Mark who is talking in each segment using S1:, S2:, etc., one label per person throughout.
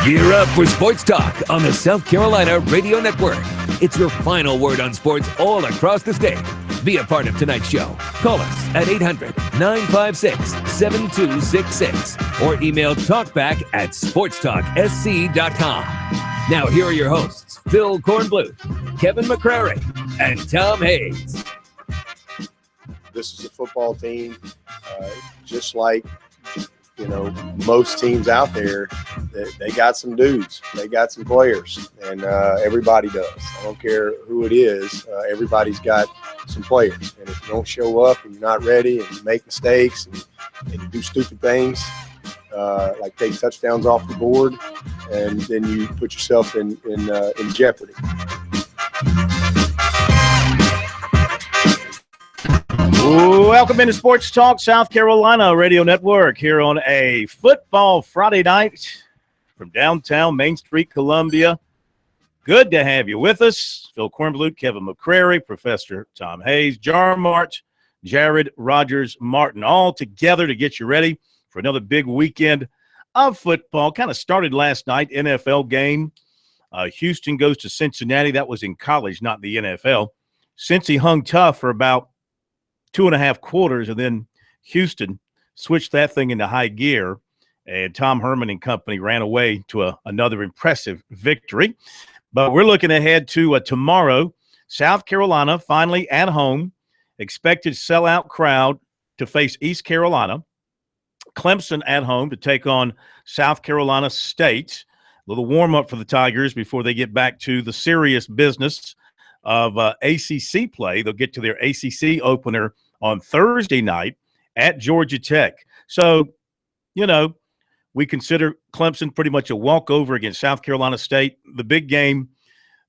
S1: Gear up for Sports Talk on the South Carolina Radio Network. It's your final word on sports all across the state. Be a part of tonight's show. Call us at 800-956-7266 or email talkback@sportstalksc.com. Now here are your hosts, Phil Kornbluth, Kevin McCrary, and Tom Hayes.
S2: This is a football team, just like most teams out there. They got some dudes, they got some players, and everybody does. I don't care who it is. Everybody's got some players, and if you don't show up and you're not ready and you make mistakes and you do stupid things, like take touchdowns off the board, and then you put yourself in jeopardy.
S3: Welcome into Sports Talk South Carolina Radio Network here on a football Friday night from downtown Main Street, Columbia. Good to have you with us. Phil Kornbluth, Kevin McCrary, Professor Tom Hayes, Jar Mart, Jared Rogers Martin, all together to get you ready for another big weekend of football. Kind of started last night, NFL game. Houston goes to Cincinnati. That was in college, not the NFL. Cincy hung tough for about 2.5 quarters, and then Houston switched that thing into high gear, and Tom Herman and company ran away to another impressive victory. But we're looking ahead to tomorrow. South Carolina finally at home, expected sellout crowd to face East Carolina. Clemson at home to take on South Carolina State. A little warm-up for the Tigers before they get back to the serious business of ACC play. They'll get to their ACC opener on Thursday night at Georgia Tech. So, we consider Clemson pretty much a walkover against South Carolina State. The big game,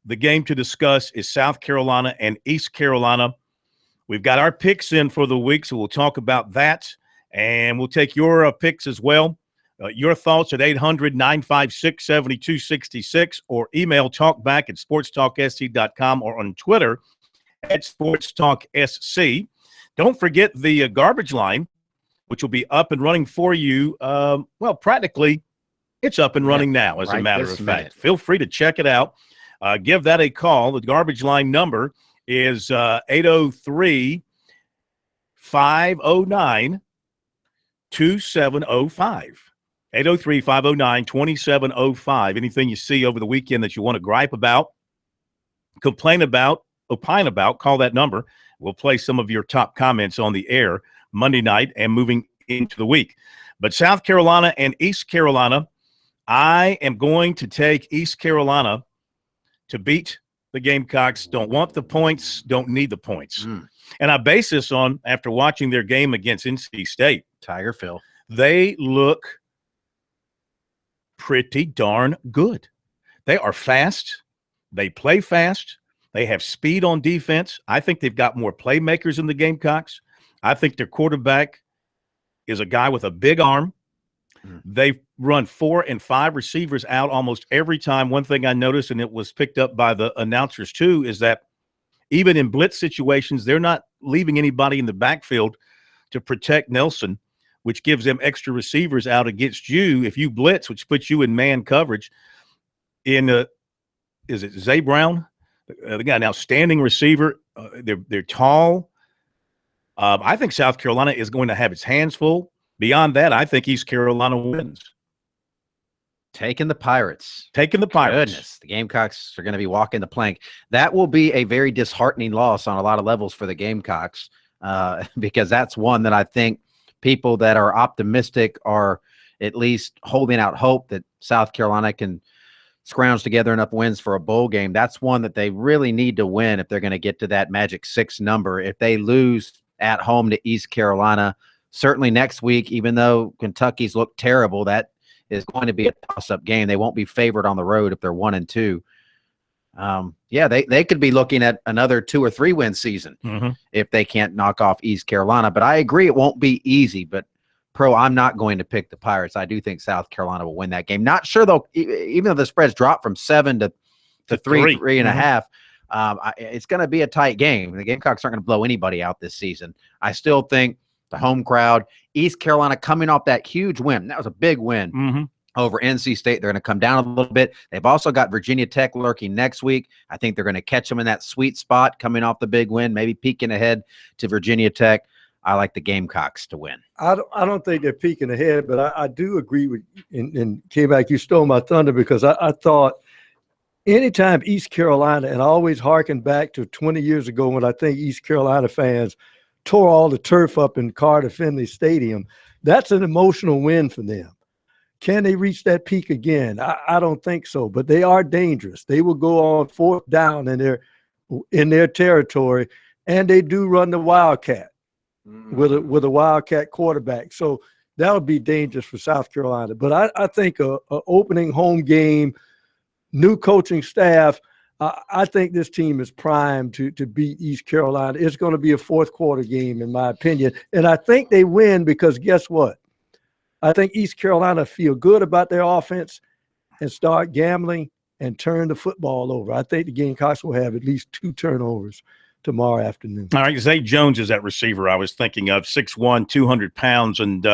S3: the game to discuss is South Carolina and East Carolina. We've got our picks in for the week, so we'll talk about that, and we'll take your picks as well. Your thoughts at 800-956-7266 or email talkback@sportstalksc.com or on Twitter @sportstalksc. Don't forget the garbage line, which will be up and running for you. Practically it's up and running now, as a matter of fact. Feel free to check it out. Give that a call. The garbage line number is 803-509-2705. 803-509-2705. Anything you see over the weekend that you want to gripe about, complain about, opine about, call that number. We'll play some of your top comments on the air Monday night and moving into the week. But South Carolina and East Carolina, I am going to take East Carolina to beat the Gamecocks. Don't want the points, don't need the points. And I base this on, after watching their game against NC State.
S4: Tiger Phil.
S3: They look pretty darn good. They are fast. They play fast. They have speed on defense. I think they've got more playmakers in the Gamecocks. I think their quarterback is a guy with a big arm. They run 4 and 5 receivers out almost every time. One thing I noticed, and it was picked up by the announcers too, is that even in blitz situations, they're not leaving anybody in the backfield to protect Nelson, which gives them extra receivers out against you. If you blitz, which puts you in man coverage, is it Zay Brown? The guy, an outstanding receiver. They're tall. I think South Carolina is going to have its hands full. Beyond that, I think East Carolina wins.
S4: Taking the Pirates.
S3: Goodness,
S4: the Gamecocks are going to be walking the plank. That will be a very disheartening loss on a lot of levels for the Gamecocks, because that's one that I think people that are optimistic are at least holding out hope that South Carolina can scrounge together enough wins for a bowl game. That's one that they really need to win if they're going to get to that magic 6 number. If they lose at home to East Carolina, certainly next week, even though Kentucky's looked terrible, that is going to be a toss-up game. They won't be favored on the road if they're 1-2. They could be looking at another 2 or 3 win season if they can't knock off East Carolina. But I agree it won't be easy. But I'm not going to pick the Pirates. I do think South Carolina will win that game. Not sure though, even though the spread's dropped from 7 to 3.5. It's going to be a tight game. The Gamecocks aren't going to blow anybody out this season. I still think the home crowd, East Carolina coming off that huge win. That was a big win over NC State. They're going to come down a little bit. They've also got Virginia Tech lurking next week. I think they're going to catch them in that sweet spot coming off the big win, maybe peeking ahead to Virginia Tech. I like the Gamecocks to win.
S5: I don't think they're peeking ahead, but I do agree with and K-Mac, you stole my thunder because I thought anytime East Carolina, and I always harken back to 20 years ago when I think East Carolina fans tore all the turf up in Carter-Finley Stadium, that's an emotional win for them. Can they reach that peak again? I don't think so, but they are dangerous. They will go on fourth down in their territory, and they do run the Wildcat with a Wildcat quarterback. So that'll be dangerous for South Carolina. But I think a opening home game, new coaching staff, I think this team is primed to beat East Carolina. It's going to be a fourth quarter game, in my opinion. And I think they win because guess what? I think East Carolina feel good about their offense and start gambling and turn the football over. I think the Gamecocks will have at least 2 turnovers tomorrow afternoon.
S3: All right, Zay Jones is that receiver I was thinking of, 6'1", 200 pounds, and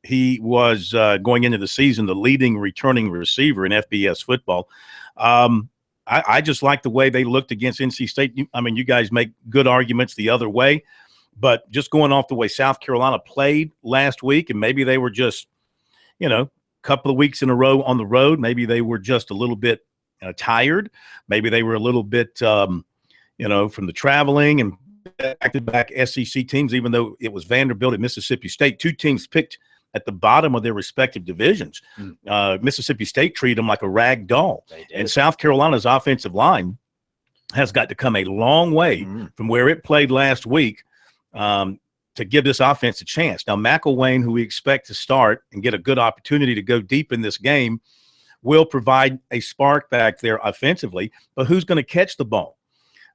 S3: he was going into the season the leading returning receiver in FBS football. I just like the way they looked against NC State. You guys make good arguments the other way, but just going off the way South Carolina played last week, and maybe they were just, a couple of weeks in a row on the road. Maybe they were just a little bit tired. Maybe they were a little bit, from the traveling and back-to-back SEC teams, even though it was Vanderbilt and Mississippi State, 2 teams picked at the bottom of their respective divisions. Mississippi State treated them like a rag doll. And South Carolina's offensive line has got to come a long way from where it played last week to give this offense a chance. Now, McElwain, who we expect to start and get a good opportunity to go deep in this game, will provide a spark back there offensively, but who's going to catch the ball?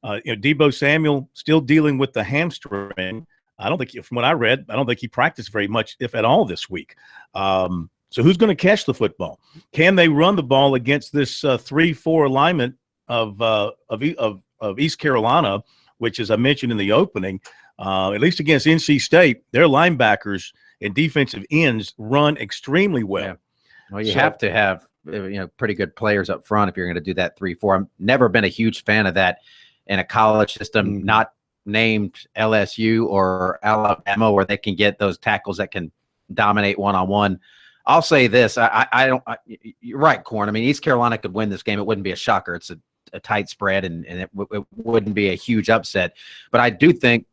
S3: Deebo Samuel still dealing with the hamstring. I don't think, from what I read, I don't think he practiced very much, if at all, this week. So who's going to catch the football? Can they run the ball against this 3-4 alignment of East Carolina, which, as I mentioned in the opening, at least against NC State, their linebackers and defensive ends run extremely well.
S4: Yeah. Well, you have to have pretty good players up front if you're going to do that 3-4. I've never been a huge fan of that in a college system, not named LSU or Alabama, where they can get those tackles that can dominate one-on-one. I'll say this. You're right, Corn. East Carolina could win this game. It wouldn't be a shocker. It's a tight spread, and it wouldn't be a huge upset. But I do think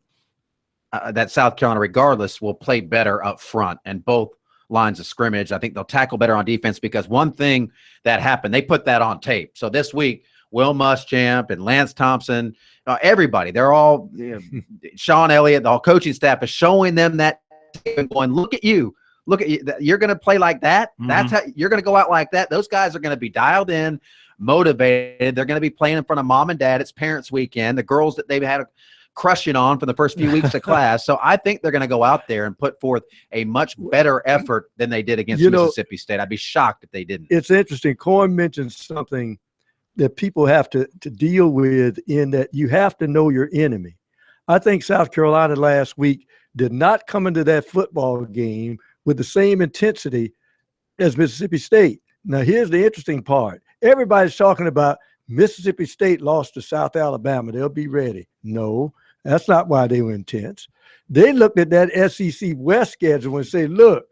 S4: that South Carolina, regardless, will play better up front and both lines of scrimmage. I think they'll tackle better on defense because one thing that happened, they put that on tape. So this week, Will Muschamp and Lance Thompson, everybody, they're all, Sean Elliott, the whole coaching staff is showing them that and going, look at you. You're going to play like that. That's how you're going to go out like that. Those guys are going to be dialed in, motivated. They're going to be playing in front of mom and dad. It's parents weekend. The girls that they've had crushing on for the first few weeks of class. So I think they're going to go out there and put forth a much better effort than they did against Mississippi State. I'd be shocked if they didn't. It's
S5: interesting. Corn mentioned something that people have to deal with, in that you have to know your enemy. I think South Carolina last week did not come into that football game with the same intensity as Mississippi State. Now, here's the interesting part. Everybody's talking about Mississippi State lost to South Alabama. They'll be ready. No, that's not why they were intense. They looked at that SEC West schedule and say, look,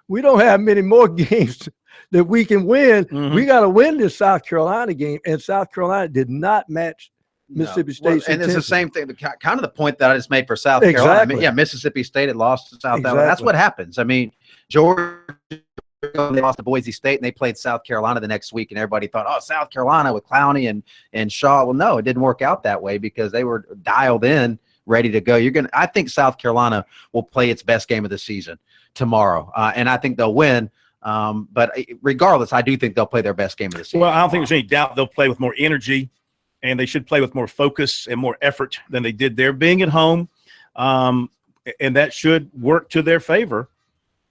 S5: we don't have many more games that we can win. We got to win this South Carolina game. And South Carolina did not match Mississippi State's
S4: and it's the same thing, kind of the point that I just made for South Carolina. Mississippi State had lost to South Alabama. That's what happens. Georgia, they lost to Boise State, and they played South Carolina the next week, and everybody thought, oh, South Carolina with Clowney and Shaw. Well, no, it didn't work out that way because they were dialed in, ready to go. I think South Carolina will play its best game of the season tomorrow, and I think they'll win. But regardless, I do think they'll play their best game of the season.
S3: Well, I don't think there's any doubt they'll play with more energy, and they should play with more focus and more effort than they did there, being at home, and that should work to their favor.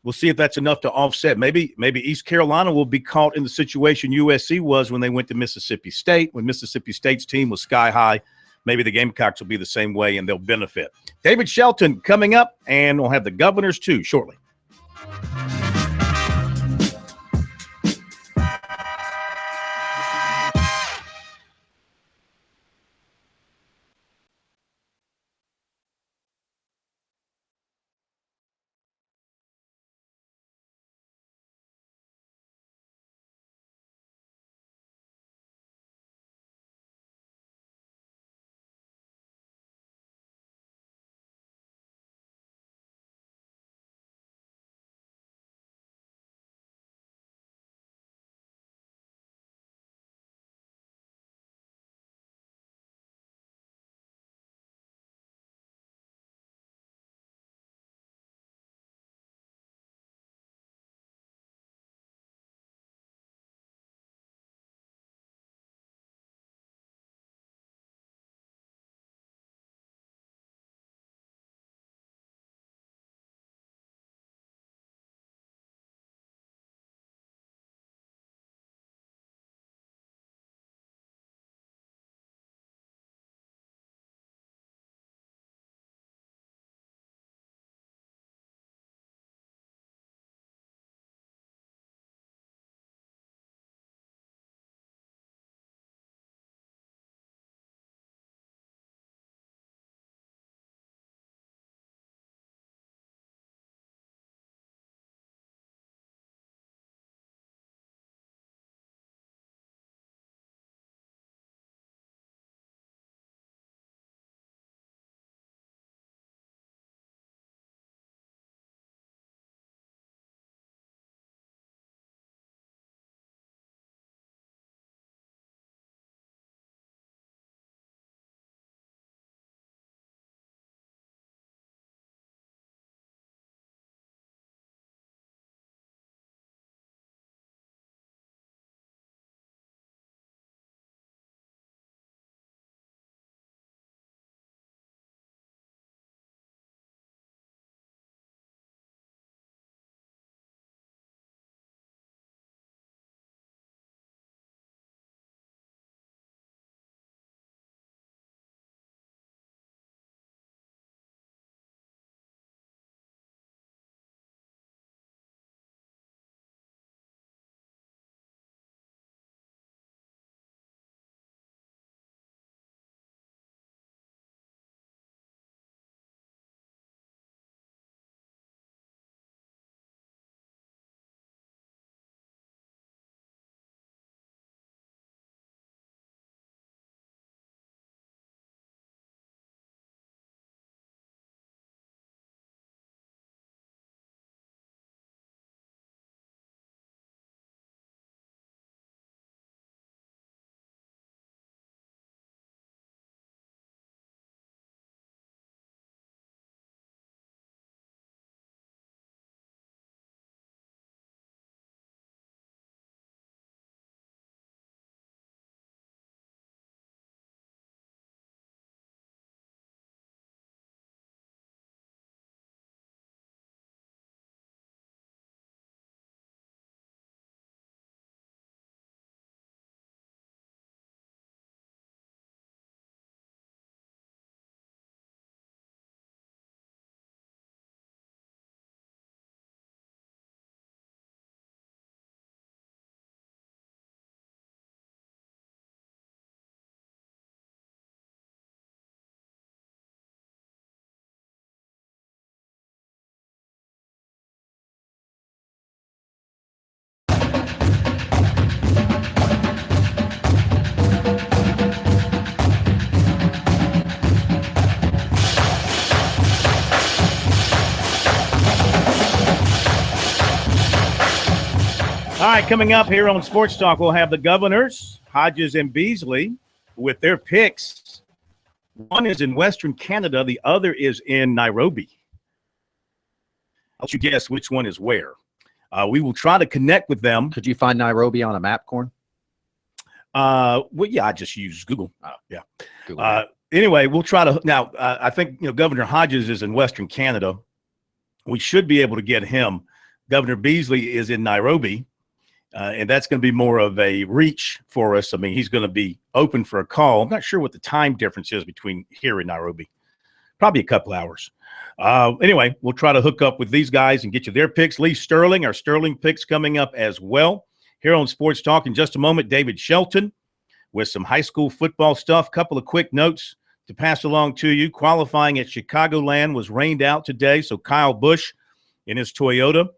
S3: We'll see if that's enough to offset. Maybe East Carolina will be caught in the situation USC was when they went to Mississippi State, when Mississippi State's team was sky high. Maybe the Gamecocks will be the same way, and they'll benefit. David Shelton coming up, and we'll have the Governors too shortly. right, coming up here on Sports Talk, we'll have the Governors, Hodges and Beasley, with their picks. One is in Western Canada. The other is in Nairobi. I'll let you guess which one is where. We will try to connect with them.
S4: Could you find Nairobi on a map, Corn?
S3: Well, yeah, I just use Google. Yeah.
S4: Google.
S3: Anyway, we'll try to now. I think Governor Hodges is in Western Canada. We should be able to get him. Governor Beasley is in Nairobi, and that's going to be more of a reach for us. I mean, he's going to be open for a call. I'm not sure what the time difference is between here and Nairobi. Probably a couple hours. Anyway, we'll try to hook up with these guys and get you their picks. Lee Sterling, our Sterling picks coming up as well. Here on Sports Talk in just a moment, David Shelton with some high school football stuff. Couple of quick notes to pass along to you. Qualifying at Chicagoland was rained out today, so Kyle Busch in his Toyota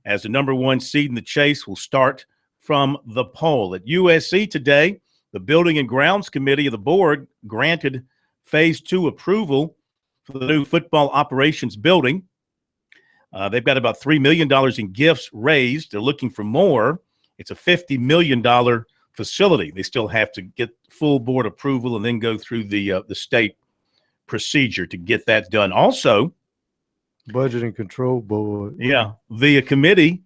S3: as the number 1 seed in the chase will start from the pole. At USC today, the Building and Grounds Committee of the board granted Phase 2 approval for the new football operations building. They've got about $3 million in gifts raised. They're looking for more. It's a $50 million facility. They still have to get full board approval and then go through the state procedure to get that done. Also,
S5: Budget and Control Board.
S3: yeah, the committee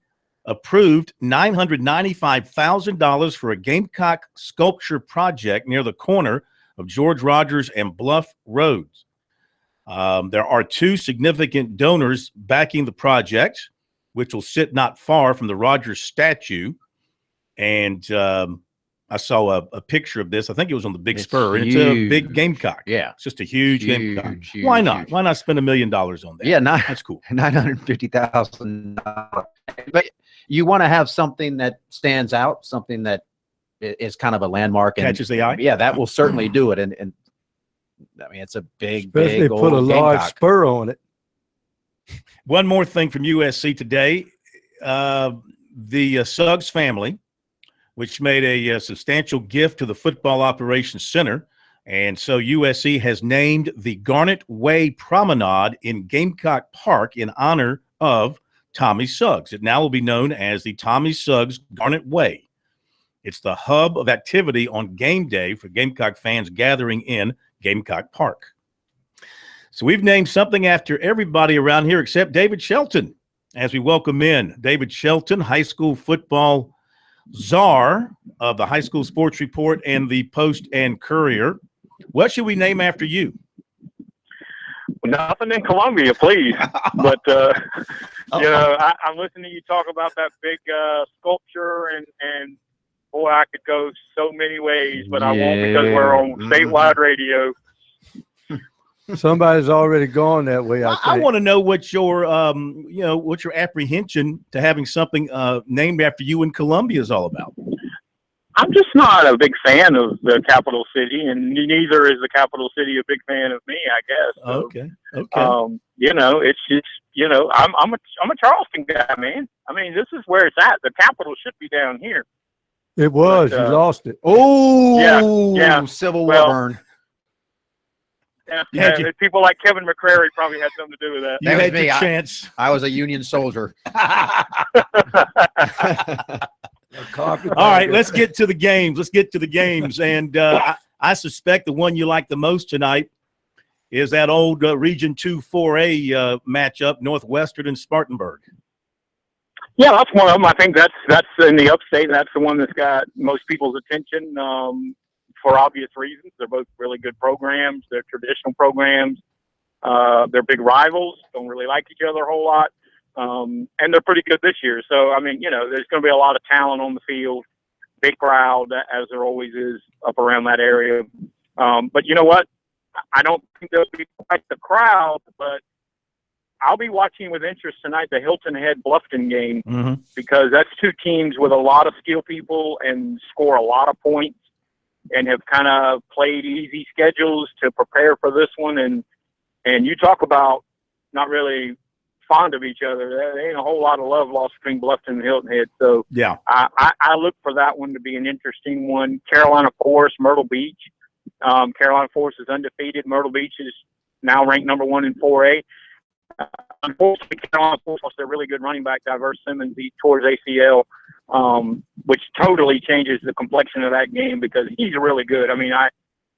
S3: approved $995,000 for a Gamecock sculpture project near the corner of George Rogers and Bluff Roads. There are 2 significant donors backing the project, which will sit not far from the Rogers statue. And I saw a picture of this. I think it was on the Big Spur. And it's a big Gamecock.
S4: Yeah.
S3: It's just a huge Gamecock.
S4: Huge,
S3: Why not?
S4: huge.
S3: Why not spend $1 million on that?
S4: Yeah,
S3: That's cool.
S4: $950,000. But you want to have something that stands out, something that is kind of a landmark and
S3: Catches the eye.
S4: Yeah, that will certainly do it. And I mean, it's a
S5: Especially
S4: big
S5: put a
S4: old
S5: large
S4: Gamecock.
S5: spur on it.
S3: One more thing from USC today. The Suggs family, which made a substantial gift to the Football Operations Center. And so USC has named the Garnet Way Promenade in Gamecock Park in honor of Tommy Suggs. It now will be known as the Tommy Suggs Garnet Way. It's the hub of activity on game day for Gamecock fans gathering in Gamecock Park. So we've named something after everybody around here except David Shelton as we welcome in David Shelton, high school football czar of the High School Sports Report and the Post and Courier. What should we name after you?
S6: Nothing in Columbia, please. But, I'm listening to you talk about that big sculpture, and boy, I could go so many ways, but I won't because we're on statewide radio.
S5: Somebody's already gone that way.
S3: I want to know what your, what's your apprehension to having something named after you in Columbia is all about.
S6: I'm just not a big fan of the capital city, and neither is the capital city a big fan of me, I guess. So,
S3: Okay.
S6: it's just, I'm a Charleston guy, man. I mean, this is where it's at. The capital should be down here.
S5: It was. You lost it.
S4: Oh,
S6: yeah.
S4: Civil War burn.
S6: Yeah, people like Kevin McCrary probably had something to do with that.
S3: You had your chance.
S4: I was a Union soldier.
S3: All right, let's get to the games. And I suspect the one you like the most tonight is that old Region 2 4A matchup, Northwestern and Spartanburg.
S6: Yeah, that's one of them. I think that's in the upstate. That's the one that's got most people's attention for obvious reasons. They're both really good programs. They're traditional programs. They're big rivals. Don't really like each other a whole lot. And they're pretty good this year. So, I mean, there's going to be a lot of talent on the field, big crowd, as there always is up around that area. But you know what? I don't think there'll be quite the crowd, but I'll be watching with interest tonight the Hilton Head Bluffton game because that's 2 teams with a lot of skill people and score a lot of points and have kind of played easy schedules to prepare for this one. And you talk about not really fond of each other. There ain't a whole lot of love lost between Bluffton and Hilton Head. So
S3: yeah,
S6: I look for that one to be an interesting one. Carolina Forest, Myrtle Beach. Carolina Forest is undefeated. Myrtle Beach is now ranked number 1 in 4A. Unfortunately, Carolina Forest lost their really good running back, Diverse Simmons. He tore his ACL which totally changes the complexion of that game because he's really good. I mean, I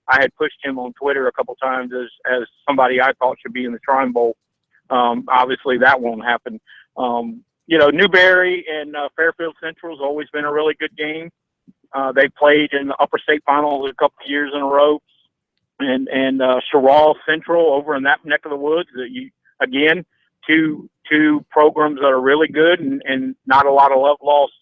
S6: had pushed him on Twitter a couple times as somebody I thought should be in the Shrine Bowl. Obviously, that won't happen. Newberry and Fairfield Central has always been a really good game. They played in the Upper State Finals a couple of years in a row. And Sherrall Central over in that neck of the woods. Two programs that are really good and not a lot of love lost,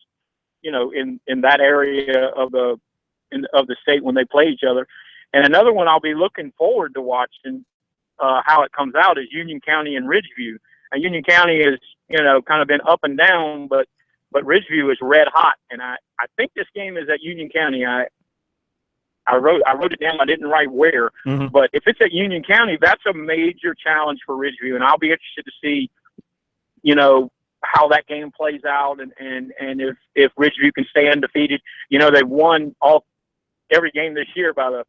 S6: in that area of the state when they play each other. And another one I'll be looking forward to watching how it comes out is Union County and Ridgeview. And Union County is, kind of been up and down, but Ridgeview is red hot. And I think this game is at Union County. I wrote it down. I didn't write where, but if it's at Union County, that's a major challenge for Ridgeview. And I'll be interested to see, how that game plays out and if Ridgeview can stay undefeated. They've won every game this year by the,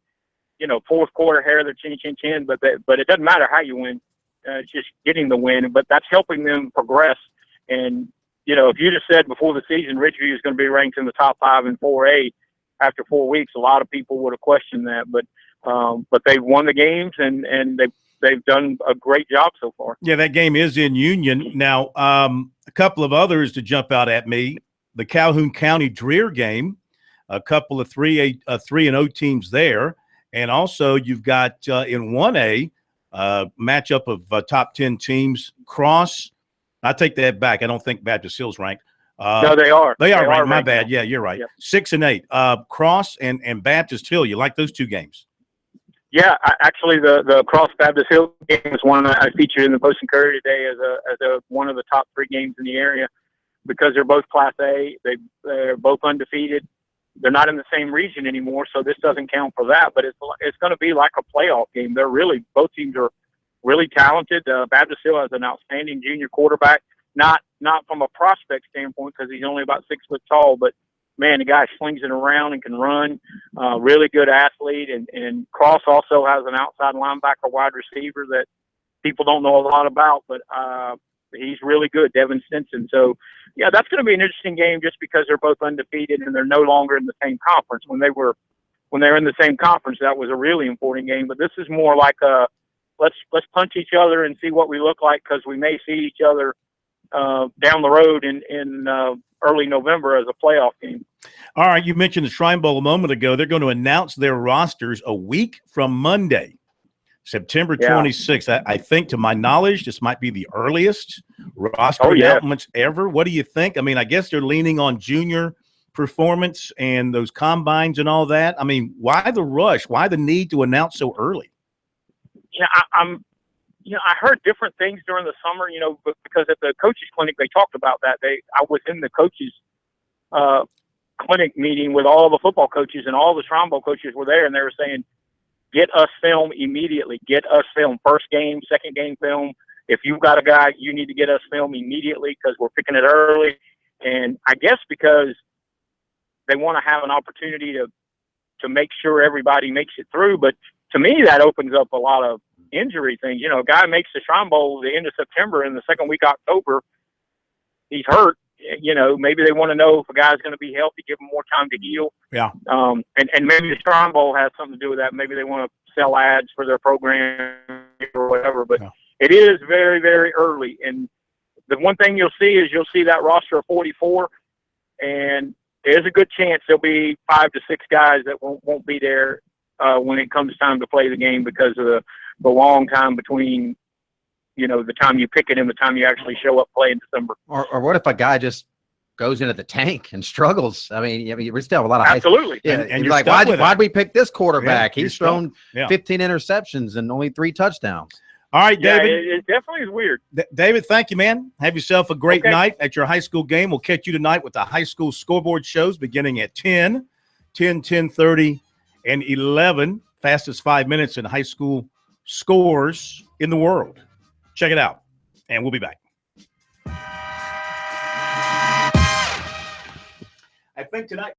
S6: fourth quarter hair of their chin, but it doesn't matter how you win. It's just getting the win, but that's helping them progress. And, if you just said before the season, Ridgeview is going to be ranked in the top 5 in 4A after 4 weeks, a lot of people would have questioned that, but they've won the games and they've done a great job so far.
S3: Yeah, that game is in Union. Now, a couple of others to jump out at me, the Calhoun County Dreer game, a couple of 3-0 teams there. And also you've got in 1A matchup of top 10 teams, Cross. I take that back. I don't think Baptist Hill's ranked.
S6: No, they are.
S3: They are ranked. My
S6: ranked
S3: bad.
S6: now.
S3: Yeah, you're right.
S6: Yep.
S3: 6 and 8. Cross and Baptist Hill. You like those two games?
S6: Yeah, actually, the Cross Baptist Hill game is one I featured in the Post and Courier today as one of the top 3 games in the area because they're both Class A. They're both undefeated. They're not in the same region anymore, so this doesn't count for that. But it's going to be like a playoff game. Both teams are really talented. Baptist Hill has an outstanding junior quarterback. Not from a prospect standpoint because he's only about 6 foot tall, but man, the guy slings it around and can run. Really good athlete. And Cross also has an outside linebacker wide receiver that people don't know a lot about, but he's really good, Devin Stinson. So, yeah, that's going to be an interesting game just because they're both undefeated and they're no longer in the same conference. When they were in the same conference, that was a really important game. But this is more like let's punch each other and see what we look like because we may see each other down the road in early November as a playoff game.
S3: All right, you mentioned the Shrine Bowl a moment ago. They're going to announce their rosters a week from Monday, September 26th. I think, to my knowledge, this might be the earliest roster announcements ever. What do you think? I mean, I guess they're leaning on junior performance and those combines and all that. I mean, why the rush? Why the need to announce so early?
S6: Yeah, I heard different things during the summer, because at the coaches clinic, they talked about that. I was in the coaches clinic meeting with all the football coaches and all the Shrine Bowl coaches were there. And they were saying, get us film immediately, get us film, first game, second game film. If you've got a guy, you need to get us film immediately because we're picking it early. And I guess because they want to have an opportunity to make sure everybody makes it through. But to me, that opens up a lot of injury things. A guy makes the Shrine Bowl the end of September and the second week of October, he's hurt. Maybe they want to know if a guy's going to be healthy, give him more time to heal.
S3: Yeah.
S6: And maybe the Shrine Bowl has something to do with that. Maybe they want to sell ads for their program or whatever. But it is very, very early. And the one thing you'll see that roster of 44, and there's a good chance there'll be 5 to 6 guys that won't be there when it comes time to play the game because of the long time between, the time you pick it and the time you actually show up play in December.
S4: Or what if a guy just goes into the tank and struggles? I mean, we still have a lot of
S6: absolutely.
S3: And
S4: you're like, why'd we pick this quarterback?
S3: Yeah,
S4: He's thrown 15 interceptions and only 3 touchdowns.
S3: All right, David.
S6: Yeah, it definitely is weird.
S3: David, thank you, man. Have yourself a great night at your high school game. We'll catch you tonight with the high school scoreboard shows beginning at 10, 10:30, and 11. Fastest 5 minutes in high school scores in the world. Check it out, and we'll be back. I think tonight.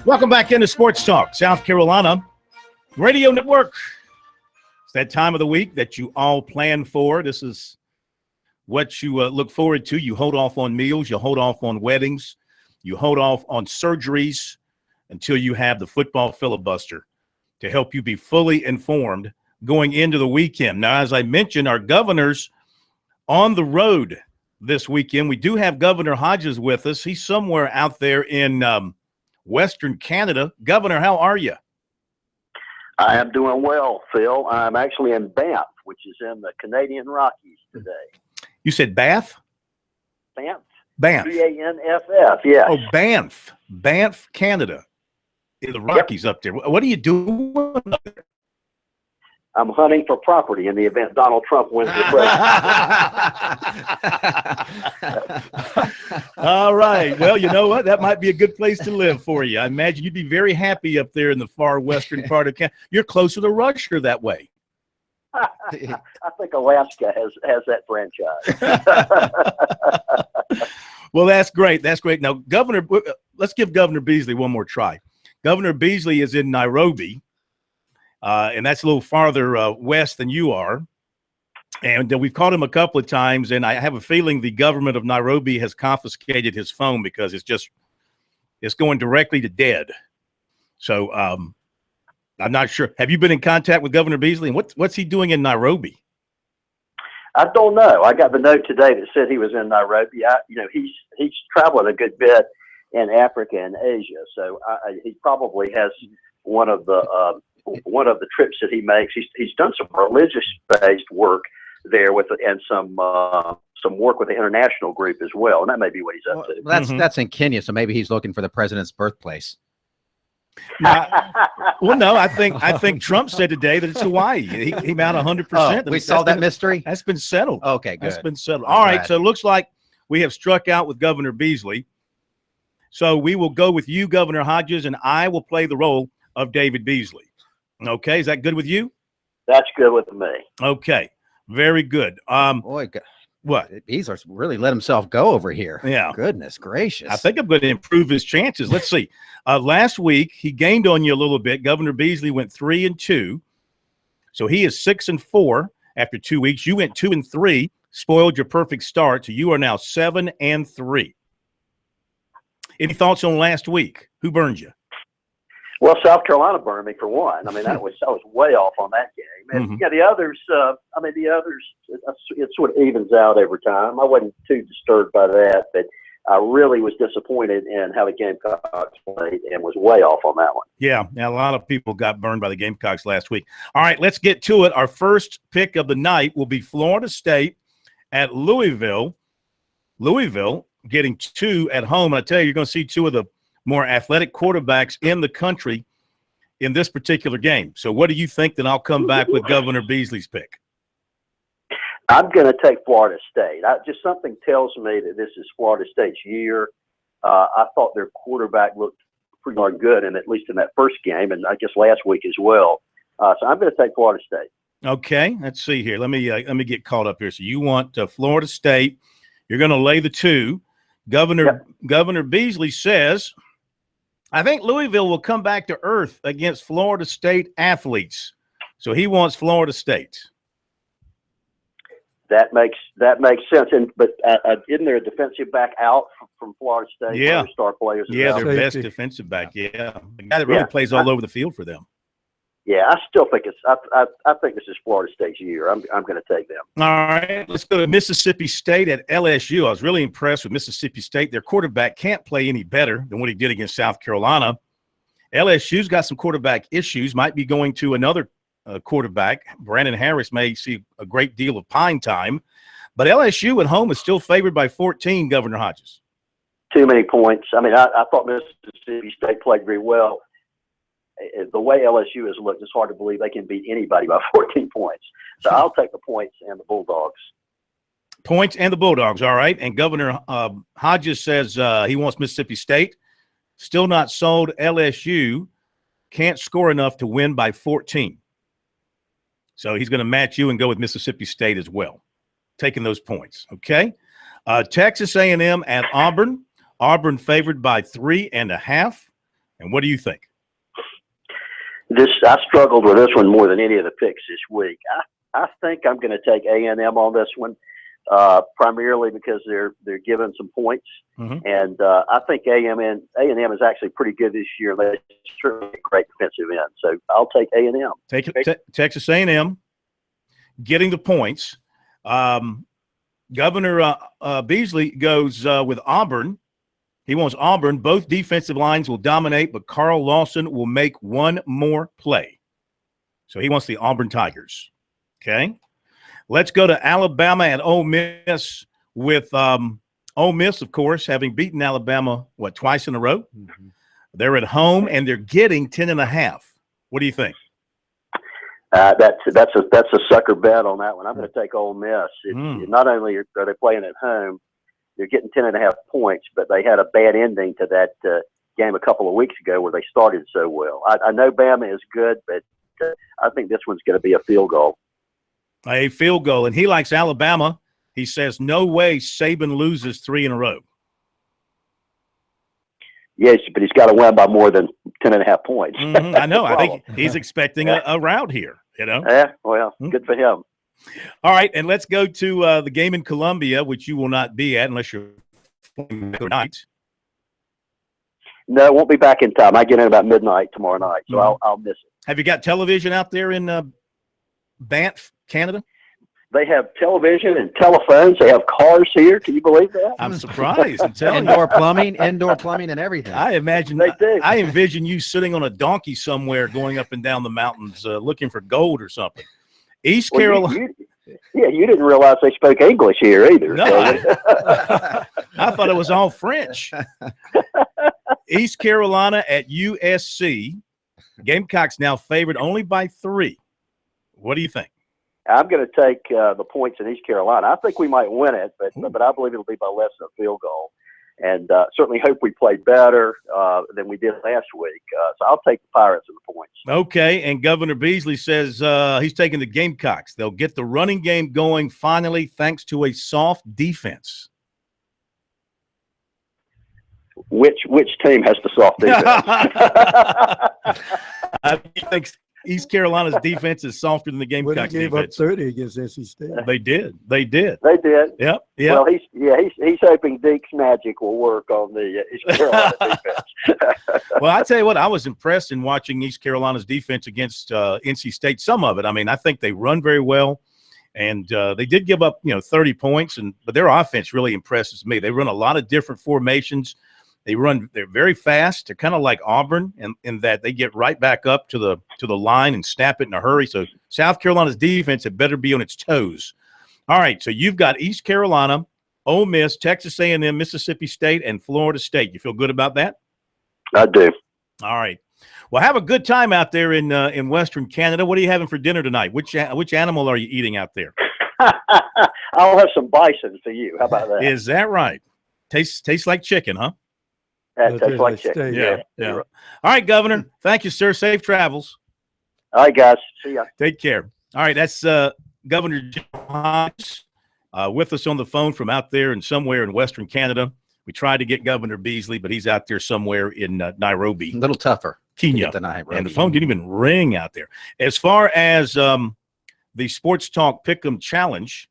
S3: Welcome back into Sports Talk, South Carolina Radio Network. It's that time of the week that you all plan for. This is what you look forward to. You hold off on meals. You hold off on weddings. You hold off on surgeries until you have the football filibuster to help you be fully informed going into the weekend. Now, as I mentioned, our governor's on the road this weekend. We do have Governor Hodges with us. He's somewhere out there in Western Canada. Governor, how are you?
S7: I am doing well, Phil. I'm actually in Banff, which is in the Canadian Rockies today.
S3: You said Bath?
S7: Banff.
S3: Banff.
S7: Banff, yes.
S3: Oh, Banff. Banff, Canada. In the Rockies up there. What are you doing up there?
S7: I'm hunting for property in the event Donald Trump wins the presidency.
S3: All right. Well, you know what? That might be a good place to live for you. I imagine you'd be very happy up there in the far western part of Canada. You're closer to Russia that way.
S7: I think Alaska has that franchise.
S3: Well, that's great. That's great. Now, Governor, let's give Governor Beasley one more try. Governor Beasley is in Nairobi. And that's a little farther west than you are. And we've called him a couple of times, and I have a feeling the government of Nairobi has confiscated his phone because it's going directly to dead. So I'm not sure. Have you been in contact with Governor Beasley? And what's he doing in Nairobi?
S7: I don't know. I got the note today that said he was in Nairobi. He's traveling a good bit in Africa and Asia, so he probably has one of the trips that he makes. He's done some religious-based work there and some work with the international group as well, and that may be what he's up to.
S4: That's in Kenya, so maybe he's looking for the president's birthplace.
S3: Well, no, I think Trump said today that it's Hawaii. He came out 100%.
S4: We solved that mystery?
S3: That's been settled.
S4: Okay, good.
S3: That's been settled. All right, so it looks like we have struck out with Governor Beasley. So we will go with you, Governor Hodges, and I will play the role of David Beasley. Okay, is that good with you?
S7: That's good with me.
S3: Okay, very good.
S4: Boy,
S3: what?
S4: Beasley's really let himself go over here.
S3: Yeah.
S4: Goodness gracious.
S3: I think I'm going to improve his chances. Let's see. Last week, he gained on you a little bit. Governor Beasley went 3-2. So he is 6-4 after 2 weeks. You went 2-3, spoiled your perfect start. So you are now 7-3. Any thoughts on last week? Who burned you?
S7: Well, South Carolina burned me for one. I mean, I was way off on that game. And the others, it sort of evens out over time. I wasn't too disturbed by that, but I really was disappointed in how the Gamecocks played and was way off on that one.
S3: Yeah, a lot of people got burned by the Gamecocks last week. All right, let's get to it. Our first pick of the night will be Florida State at Louisville. Louisville getting 2 at home. And I tell you, you're going to see 2 of the more athletic quarterbacks in the country in this particular game. So what do you think? Then I'll come back with Governor Beasley's pick.
S7: I'm going to take Florida State. Just something tells me that this is Florida State's year. I thought their quarterback looked pretty darn good, and at least in that first game, and I guess last week as well. So I'm going to take Florida State.
S3: Okay, let's see here. Let me get caught up here. So you want Florida State. You're going to lay the 2. Governor Beasley says, I think Louisville will come back to earth against Florida State athletes. So he wants Florida State.
S7: That makes sense. But isn't there a defensive back out from Florida State?
S3: Yeah,
S7: star players.
S3: Yeah, their best defensive back. Yeah, the guy that really plays all over the field for them.
S7: Yeah, I still think I think this is Florida State's year. I'm going to take them.
S3: All right, let's go to Mississippi State at LSU. I was really impressed with Mississippi State. Their quarterback can't play any better than what he did against South Carolina. LSU's got some quarterback issues. Might be going to another quarterback. Brandon Harris may see a great deal of pine time. But LSU at home is still favored by 14, Governor Hodges.
S7: Too many points. I mean, I thought Mississippi State played very well. The way LSU has looked, it's hard to believe they can beat anybody by 14 points. So I'll take the points and the Bulldogs.
S3: Points and the Bulldogs, all right. And Governor Hodges says he wants Mississippi State. Still not sold. LSU can't score enough to win by 14. So he's going to match you and go with Mississippi State as well, taking those points, okay? Texas A&M at Auburn. Auburn favored by 3.5. And what do you think?
S7: I struggled with this one more than any of the picks this week. I think I'm going to take A&M on this one, primarily because they're given some points, and I think A&M is actually pretty good this year. They're certainly a great defensive end, so I'll take A&M.
S3: Texas A&M getting the points. Governor Beasley goes with Auburn. He wants Auburn. Both defensive lines will dominate, but Carl Lawson will make one more play. So he wants the Auburn Tigers. Okay. Let's go to Alabama and Ole Miss with Ole Miss, of course, having beaten Alabama, twice in a row? They're at home, and they're getting 10.5. What do you think?
S7: That's a sucker bet on that one. I'm going to take Ole Miss. Not only are they playing at home, they're getting 10.5 points, but they had a bad ending to that game a couple of weeks ago where they started so well. I know Bama is good, but I think this one's going to be a field goal.
S3: A field goal, and he likes Alabama. He says, no way Saban loses 3 in a row.
S7: Yes, but he's got to win by more than 10.5 points.
S3: I know. I think he's expecting a rout here,
S7: Yeah, well, good for him.
S3: All right, and let's go to the game in Columbia, which you will not be at unless you're tonight.
S7: No, won't be back in time. I get in about midnight tomorrow night, so I'll miss it.
S3: Have you got television out there in Banff, Canada?
S7: They have television and telephones. They have cars here. Can you believe that?
S3: I'm surprised. I'm telling you.
S4: Indoor plumbing, and everything.
S3: I imagine.
S7: They do.
S3: I envision you sitting on a donkey somewhere, going up and down the mountains, looking for gold or something. East Carolina.
S7: You didn't realize they spoke English here either.
S3: No, I thought it was all French. East Carolina at USC. Gamecocks now favored only by 3. What do you think?
S7: I'm going to take the points in East Carolina. I think we might win it, but I believe it'll be by less than a field goal. And certainly hope we play better than we did last week. So I'll take the Pirates and the points.
S3: Okay, and Governor Beasley says he's taking the Gamecocks. They'll get the running game going finally thanks to a soft defense.
S7: Which team has the soft defense?
S3: I think East Carolina's defense is softer than the Gamecocks
S5: They gave
S3: defense.
S5: up 30 against NC State.
S3: They did.
S7: They did.
S3: Yep.
S7: Well, he's hoping Deke's magic will work on the East Carolina defense.
S3: Well, I tell you what, I was impressed in watching East Carolina's defense against NC State. Some of it. I mean, I think they run very well, and they did give up 30 points, but their offense really impresses me. They run a lot of different formations. They're very fast. They're kind of like Auburn in that they get right back up to the line and snap it in a hurry. So South Carolina's defense had better be on its toes. All right, so you've got East Carolina, Ole Miss, Texas A&M, Mississippi State, and Florida State. You feel good about that?
S7: I do.
S3: All right. Well, have a good time out there in Western Canada. What are you having for dinner tonight? Which animal are you eating out there?
S7: I'll have some bison for you. How about that?
S3: Is that right? Tastes like chicken, huh?
S7: That tastes like chicken.
S3: Yeah. All right, Governor. Thank you, sir. Safe travels.
S7: All right, guys. See ya.
S3: Take care. All right, that's Governor Jim Hodges with us on the phone from out there and somewhere in Western Canada. We tried to get Governor Beasley, but he's out there somewhere in Nairobi.
S4: A little tougher.
S3: Kenya. And the phone didn't even ring out there. As far as the Sports Talk Pick'em Challenge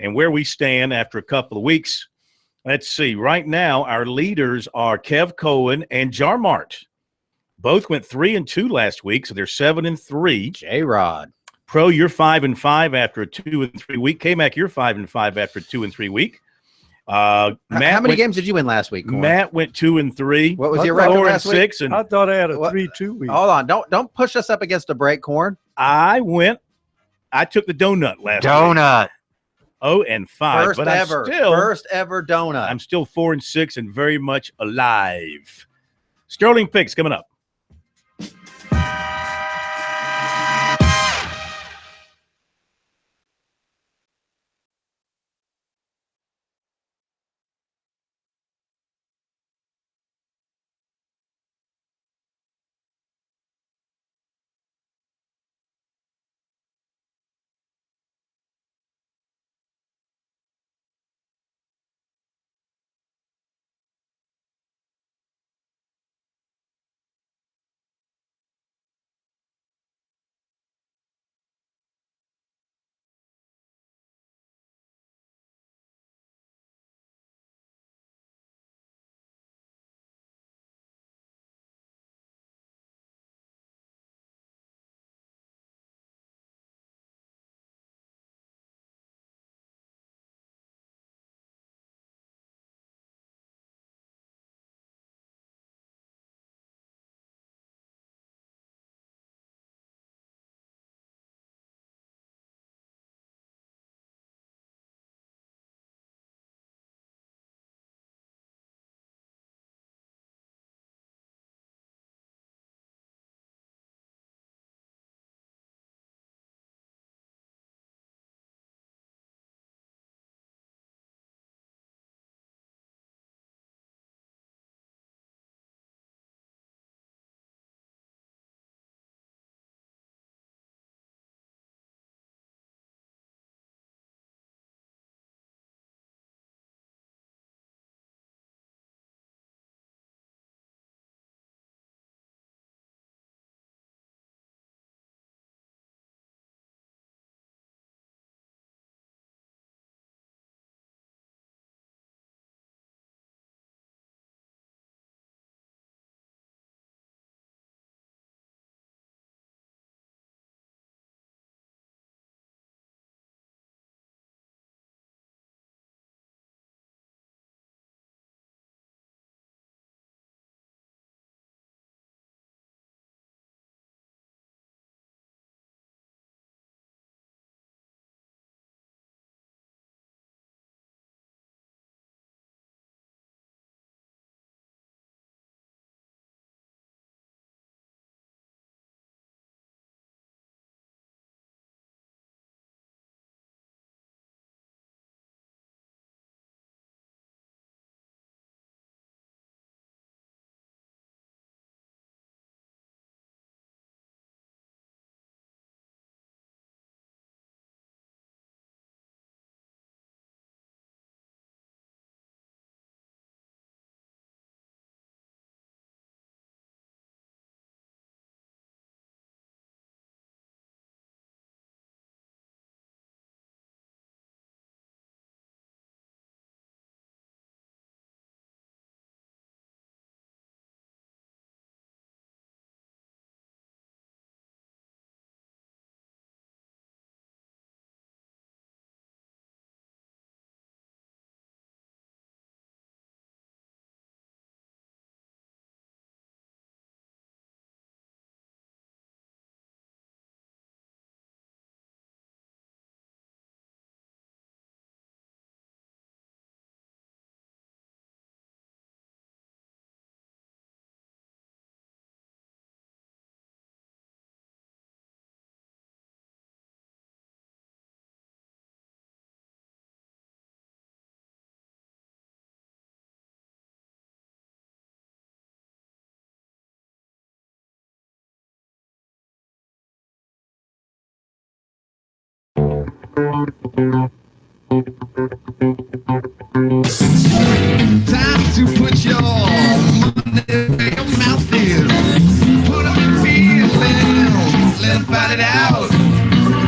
S3: and where we stand after a couple of weeks, let's see. Right now, our leaders are Kev Cohen and Jarmart. Both went 3-2 last week, so they're 7-3.
S4: J-Rod.
S3: Pro, you're 5-5 after a 2-3 week. K-Mac, you're 5-5 after a 2-3 week.
S4: Matt, how many games did you win last week, Corn?
S3: Matt went 2-3.
S4: What was your record last week?
S3: 4-6.
S5: I thought I had a 3-2 week.
S4: Hold on. Don't push us up against a break, Corn.
S3: I took the donut last week. 0-5.
S4: First
S3: but
S4: ever donut.
S3: I'm still 4-6 and very much alive. Sterling picks coming up.
S8: Time to put your money where your mouth is. Put up your feelings, let them fight it out.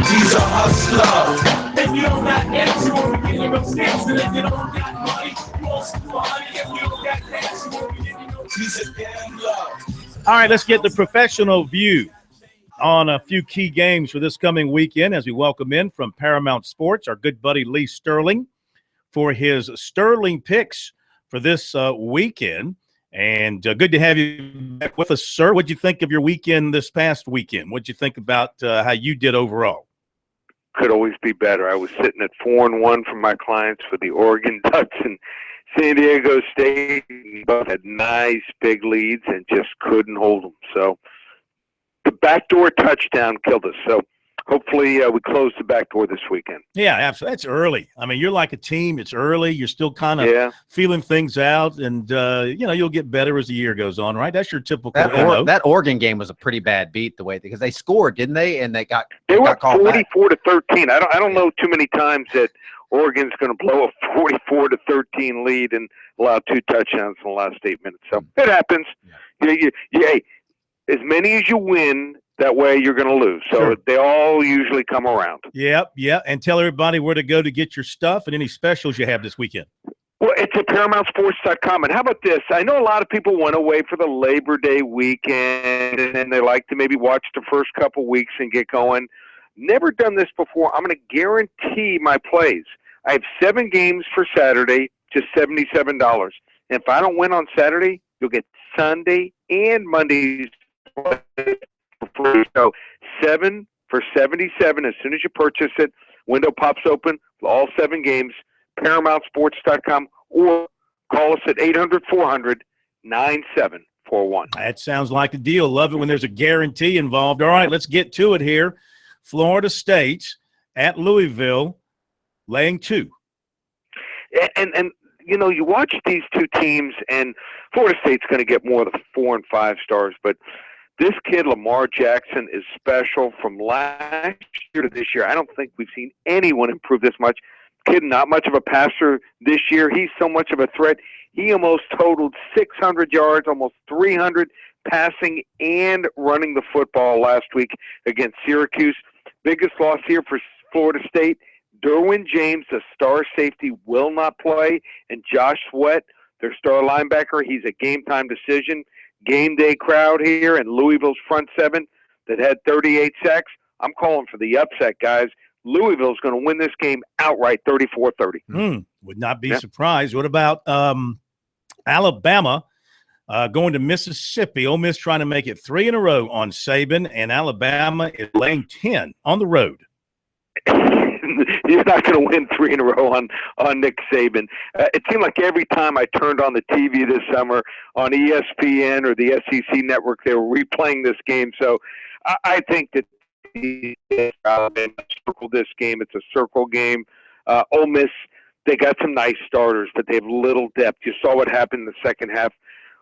S8: He's a hustler. If you don't got X, you won't be getting no stamps. And if you don't got money, you want some money. If you don't got cash, you won't be getting no. He's a gambler.
S3: All right, let's get the professional view on a few key games for this coming weekend as we welcome in from Paramount Sports our good buddy Lee Sterling for his Sterling picks for this weekend. And good to have you back with us, sir. What'd you think of your weekend this past weekend? What'd you think about how you did overall?
S9: Could always be better. I was sitting at 4-1 for my clients for the Oregon Ducks and San Diego State. We both had nice big leads and just couldn't hold them. So the backdoor touchdown killed us. So hopefully we close the back door this weekend.
S3: Yeah, absolutely. It's early. I mean, you're like a team. It's early. You're still kind of feeling things out, and you'll get better as the year goes on, right? That's your typical.
S4: That Oregon game was a pretty bad beat the way because they scored, didn't they? And they
S9: were 44-13. I don't know too many times that Oregon's going to blow a 44-13 lead and allow 2 touchdowns in the last 8 minutes. So it happens. Hey, as many as you win, that way you're going to lose. So they all usually come around.
S3: Yep. And tell everybody where to go to get your stuff and any specials you have this weekend.
S9: Well, it's at ParamountSports.com. And how about this? I know a lot of people went away for the Labor Day weekend, and they like to maybe watch the first couple weeks and get going. Never done this before. I'm going to guarantee my plays. I have 7 games for Saturday, just $77. And if I don't win on Saturday, you'll get Sunday and Monday's play for free. So 7 for $77 as soon as you purchase it. Window pops open for all 7 games. ParamountSports.com or call us at 800-400-9741.
S3: That sounds like a deal. Love it when there's a guarantee involved. All right, let's get to it here. Florida State at Louisville, laying 2.
S9: And you watch these 2 teams, and Florida State's going to get more of the 4 and 5 stars, but this kid, Lamar Jackson, is special from last year to this year. I don't think we've seen anyone improve this much. Kid, not much of a passer this year. He's so much of a threat. He almost totaled 600 yards, almost 300 passing and running the football last week against Syracuse. Biggest loss here for Florida State. Derwin James, the star safety, will not play, and Josh Sweat, their star linebacker, he's a game-time decision. Game day crowd here in Louisville's front 7 that had 38 sacks. I'm calling for the upset, guys. Louisville's going to win this game outright, 34-30.
S3: Would not be surprised. What about Alabama going to Mississippi? Ole Miss trying to make it 3 in a row on Saban, and Alabama is laying 10 on the road.
S9: He's not going to win 3 in a row on Nick Saban. It seemed like every time I turned on the TV this summer on ESPN or the SEC network, they were replaying this game. So I think that Alabama circled this game. It's a circle game. Ole Miss, they got some nice starters, but they have little depth. You saw what happened in the second half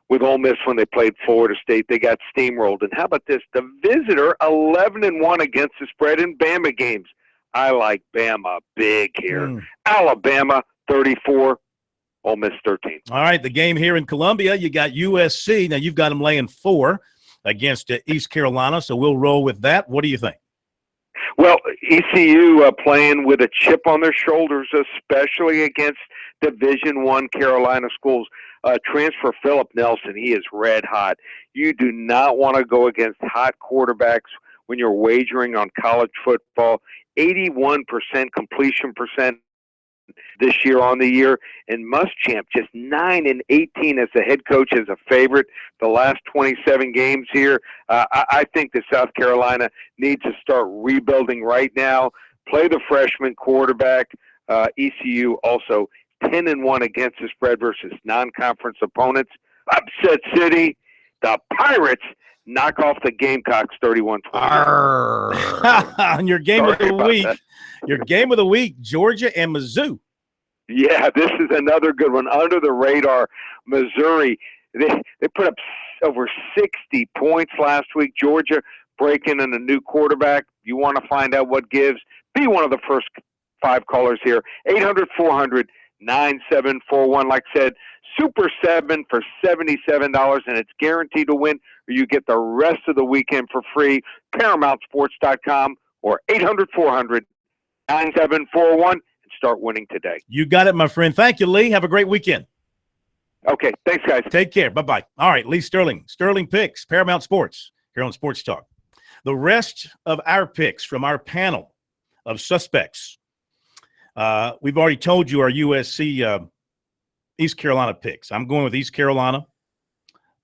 S9: with Ole Miss when they played Florida State. They got steamrolled. And how about this? The visitor, 11-1 against the spread in Bama games. I like Bama big here. Alabama, 34, Ole Miss, 13.
S3: All right, the game here in Columbia, you got USC. Now, you've got them laying 4 against East Carolina, so we'll roll with that. What do you think?
S9: Well, ECU playing with a chip on their shoulders, especially against Division I Carolina schools. Transfer Philip Nelson, he is red hot. You do not want to go against hot quarterbacks when you're wagering on college football. 81% completion percent this year on the year, and Muschamp just 9-18 as the head coach as a favorite the last 27 games here. I think that South Carolina needs to start rebuilding right now, play the freshman quarterback. ECU also 10-1 against the spread versus non-conference opponents. Upset City, the Pirates knock off the Gamecocks 31-20.
S3: On your game of the week, Georgia and Mizzou.
S9: Yeah, this is another good one. Under the radar, Missouri. They put up over 60 points last week. Georgia breaking in a new quarterback. You want to find out what gives? Be one of the first 5 callers here. 800-400-9741. Like I said, Super 7 for $77, and it's guaranteed to win, or you get the rest of the weekend for free. ParamountSports.com or 800-400-9741 and start winning today.
S3: You got it, my friend. Thank you, Lee. Have a great weekend.
S9: Okay, thanks, guys.
S3: Take care. Bye-bye. All right, Lee Sterling. Sterling Picks, Paramount Sports, here on Sports Talk. The rest of our picks from our panel of suspects. We've already told you our USC East Carolina picks. I'm going with East Carolina.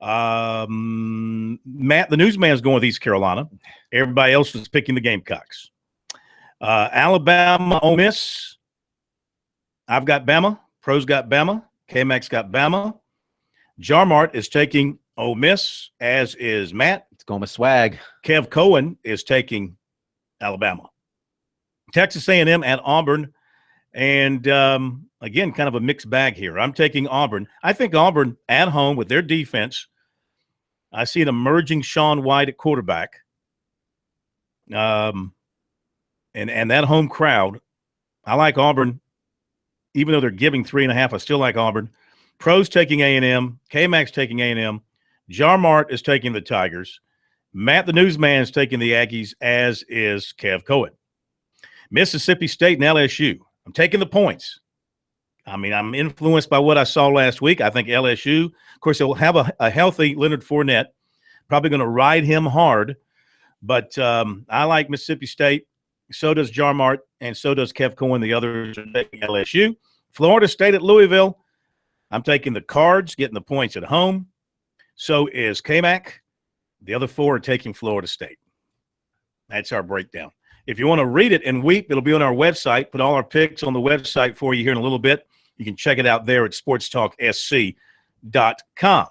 S3: Matt, the newsman, is going with East Carolina. Everybody else is picking the Gamecocks. Alabama, Ole Miss. I've got Bama. Pro's got Bama. K-Mac's got Bama. Jarmart is taking Ole Miss, as is Matt.
S4: It's going with swag.
S3: Kev Cohen is taking Alabama. Texas A&M at Auburn. And, again, kind of a mixed bag here. I'm taking Auburn. I think Auburn at home with their defense, I see an emerging Sean White at quarterback. And that home crowd, I like Auburn. Even though they're giving 3.5, I still like Auburn. Pro's taking A&M. K-Mac's taking A&M. Jarmart is taking the Tigers. Matt, the newsman, is taking the Aggies, as is Kev Cohen. Mississippi State and LSU. I'm taking the points. I mean, I'm influenced by what I saw last week. I think LSU, of course, they'll have a healthy Leonard Fournette. Probably going to ride him hard. But I like Mississippi State. So does Jarmart, and so does Kev Cohen. The others are taking LSU. Florida State at Louisville. I'm taking the Cards, getting the points at home. So is K-Mac. The other 4 are taking Florida State. That's our breakdown. If you want to read it and weep, it'll be on our website. Put all our picks on the website for you here in a little bit. You can check it out there at SportsTalkSC.com.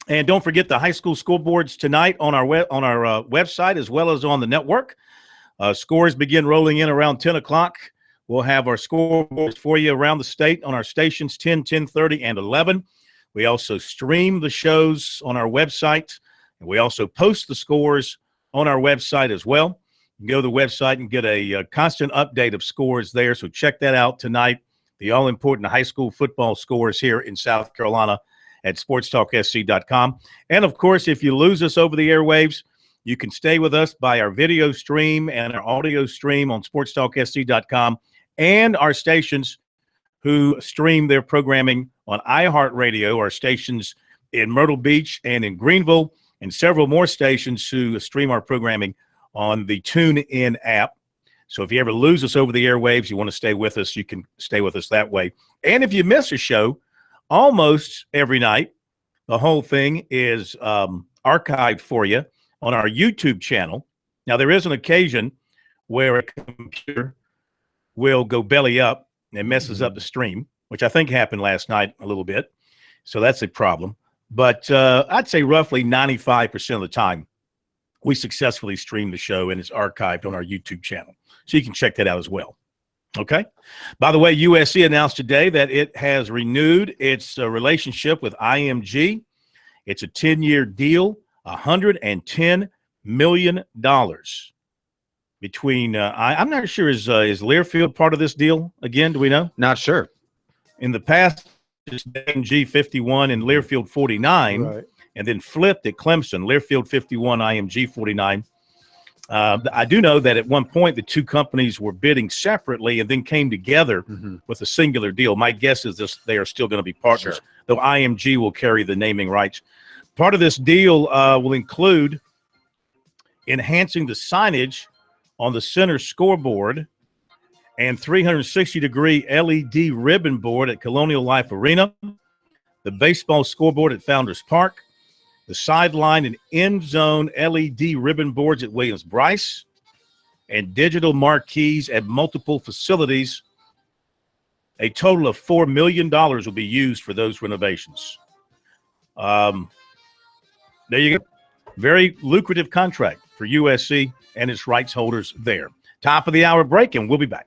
S3: And don't forget the high school scoreboards tonight on our website as well as on the network. Scores begin rolling in around 10 o'clock. We'll have our scoreboards for you around the state on our stations 10, 10:30, and 11. We also stream the shows on our website, and we also post the scores on our website as well. You can go to the website and get a constant update of scores there, so check that out tonight. The all-important high school football scores here in South Carolina at SportsTalkSC.com. And, of course, if you lose us over the airwaves, you can stay with us by our video stream and our audio stream on SportsTalkSC.com and our stations who stream their programming on iHeartRadio, our stations in Myrtle Beach and in Greenville, and several more stations who stream our programming on the TuneIn app. So if you ever lose us over the airwaves, you want to stay with us, you can stay with us that way. And if you miss a show, almost every night, the whole thing is archived for you on our YouTube channel. Now, there is an occasion where a computer will go belly up and messes up the stream, which I think happened last night a little bit. So that's a problem. But I'd say roughly 95% of the time, we successfully stream the show, and it's archived on our YouTube channel. So you can check that out as well. Okay? By the way, USC announced today that it has renewed its relationship with IMG. It's a 10-year deal, $110 million between I'm not sure, is Learfield part of this deal again? Do we know?
S4: Not sure.
S3: In the past, it's IMG 51 and Learfield 49, right, and then flipped at Clemson, Learfield 51, IMG 49. I do know that at one point the two companies were bidding separately and then came together with a singular deal. My guess is they are still going to be partners, sure, though IMG will carry the naming rights. Part of this deal will include enhancing the signage on the center scoreboard and 360-degree LED ribbon board at Colonial Life Arena, the baseball scoreboard at Founders Park, the sideline and end zone LED ribbon boards at Williams-Brice, and digital marquees at multiple facilities. A total of $4 million will be used for those renovations. There you go. Very lucrative contract for USC and its rights holders there. Top of the hour break, and we'll be back.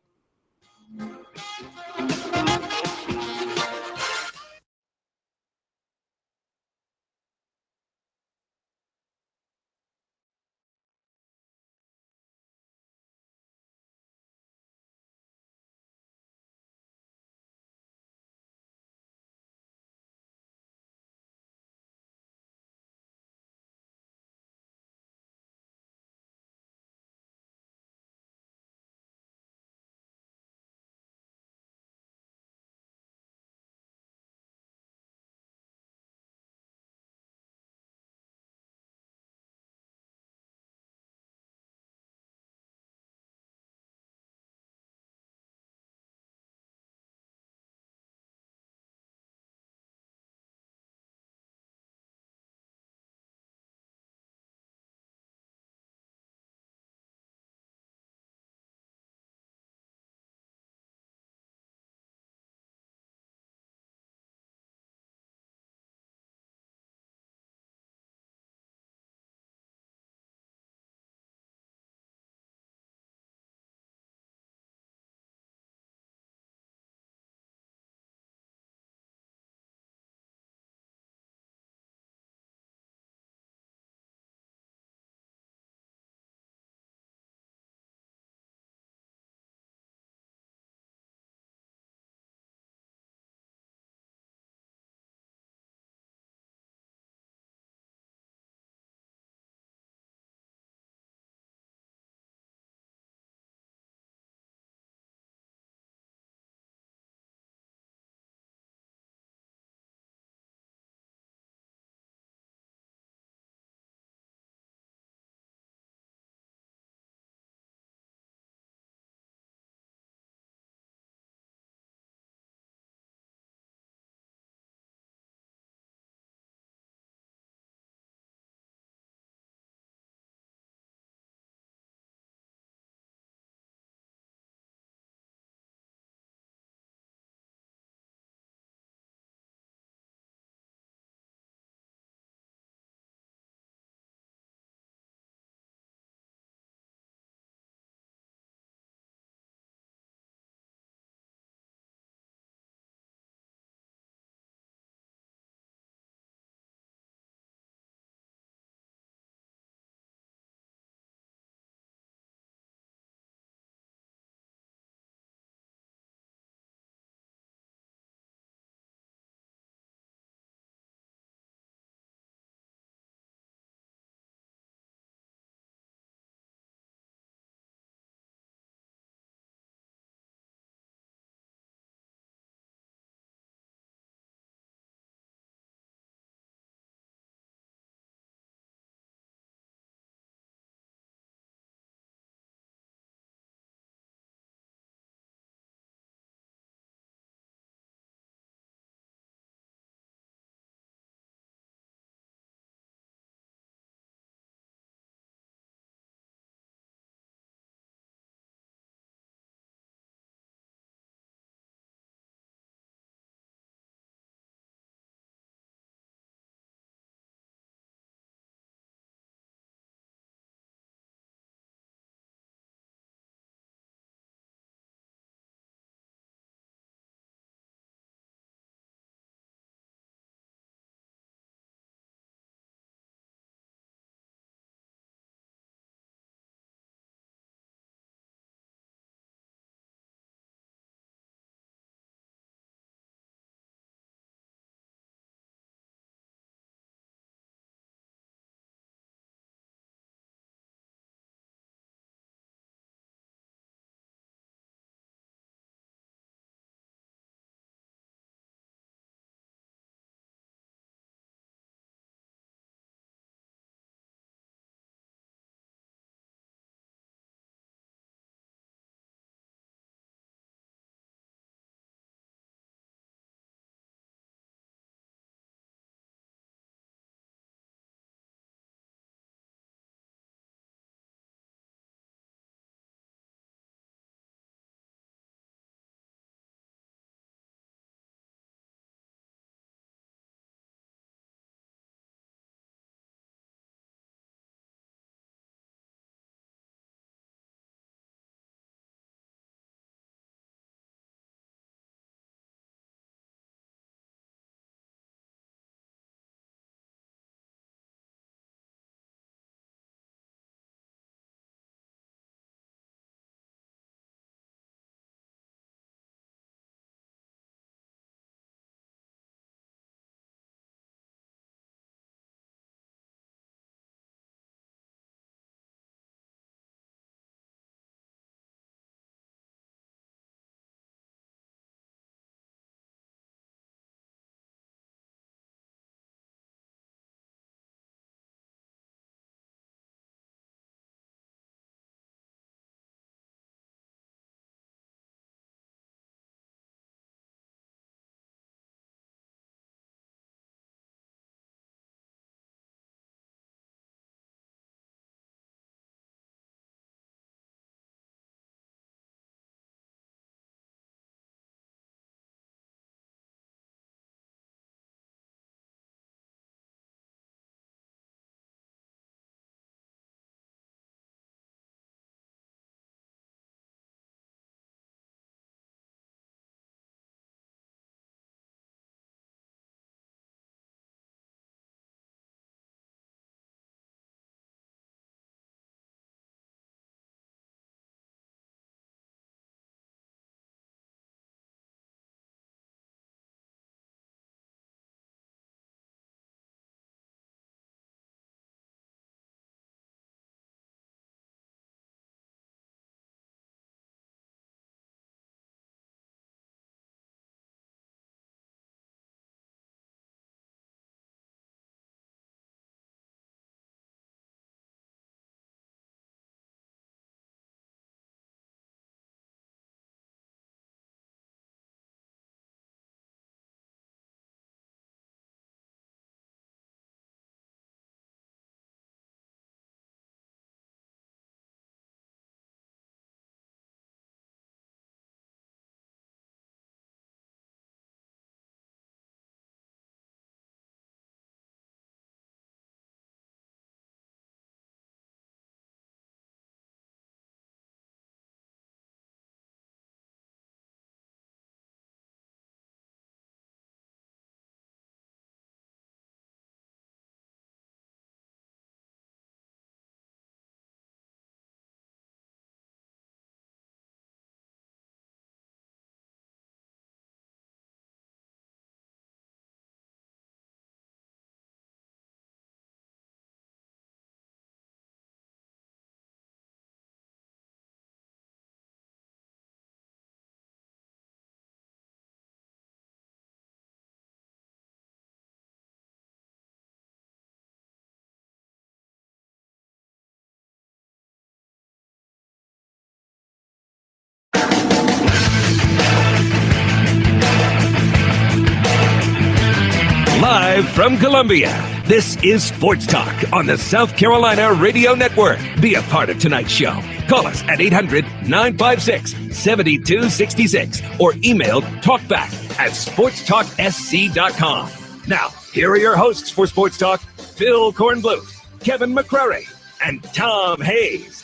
S1: Live from Columbia, this is Sports Talk on the South Carolina Radio Network. Be a part of tonight's show. Call us at 800-956-7266 or email talkback@sportstalksc.com. Now, here are your hosts for Sports Talk, Phil Kornbluth, Kevin McCrary, and Tom Hayes.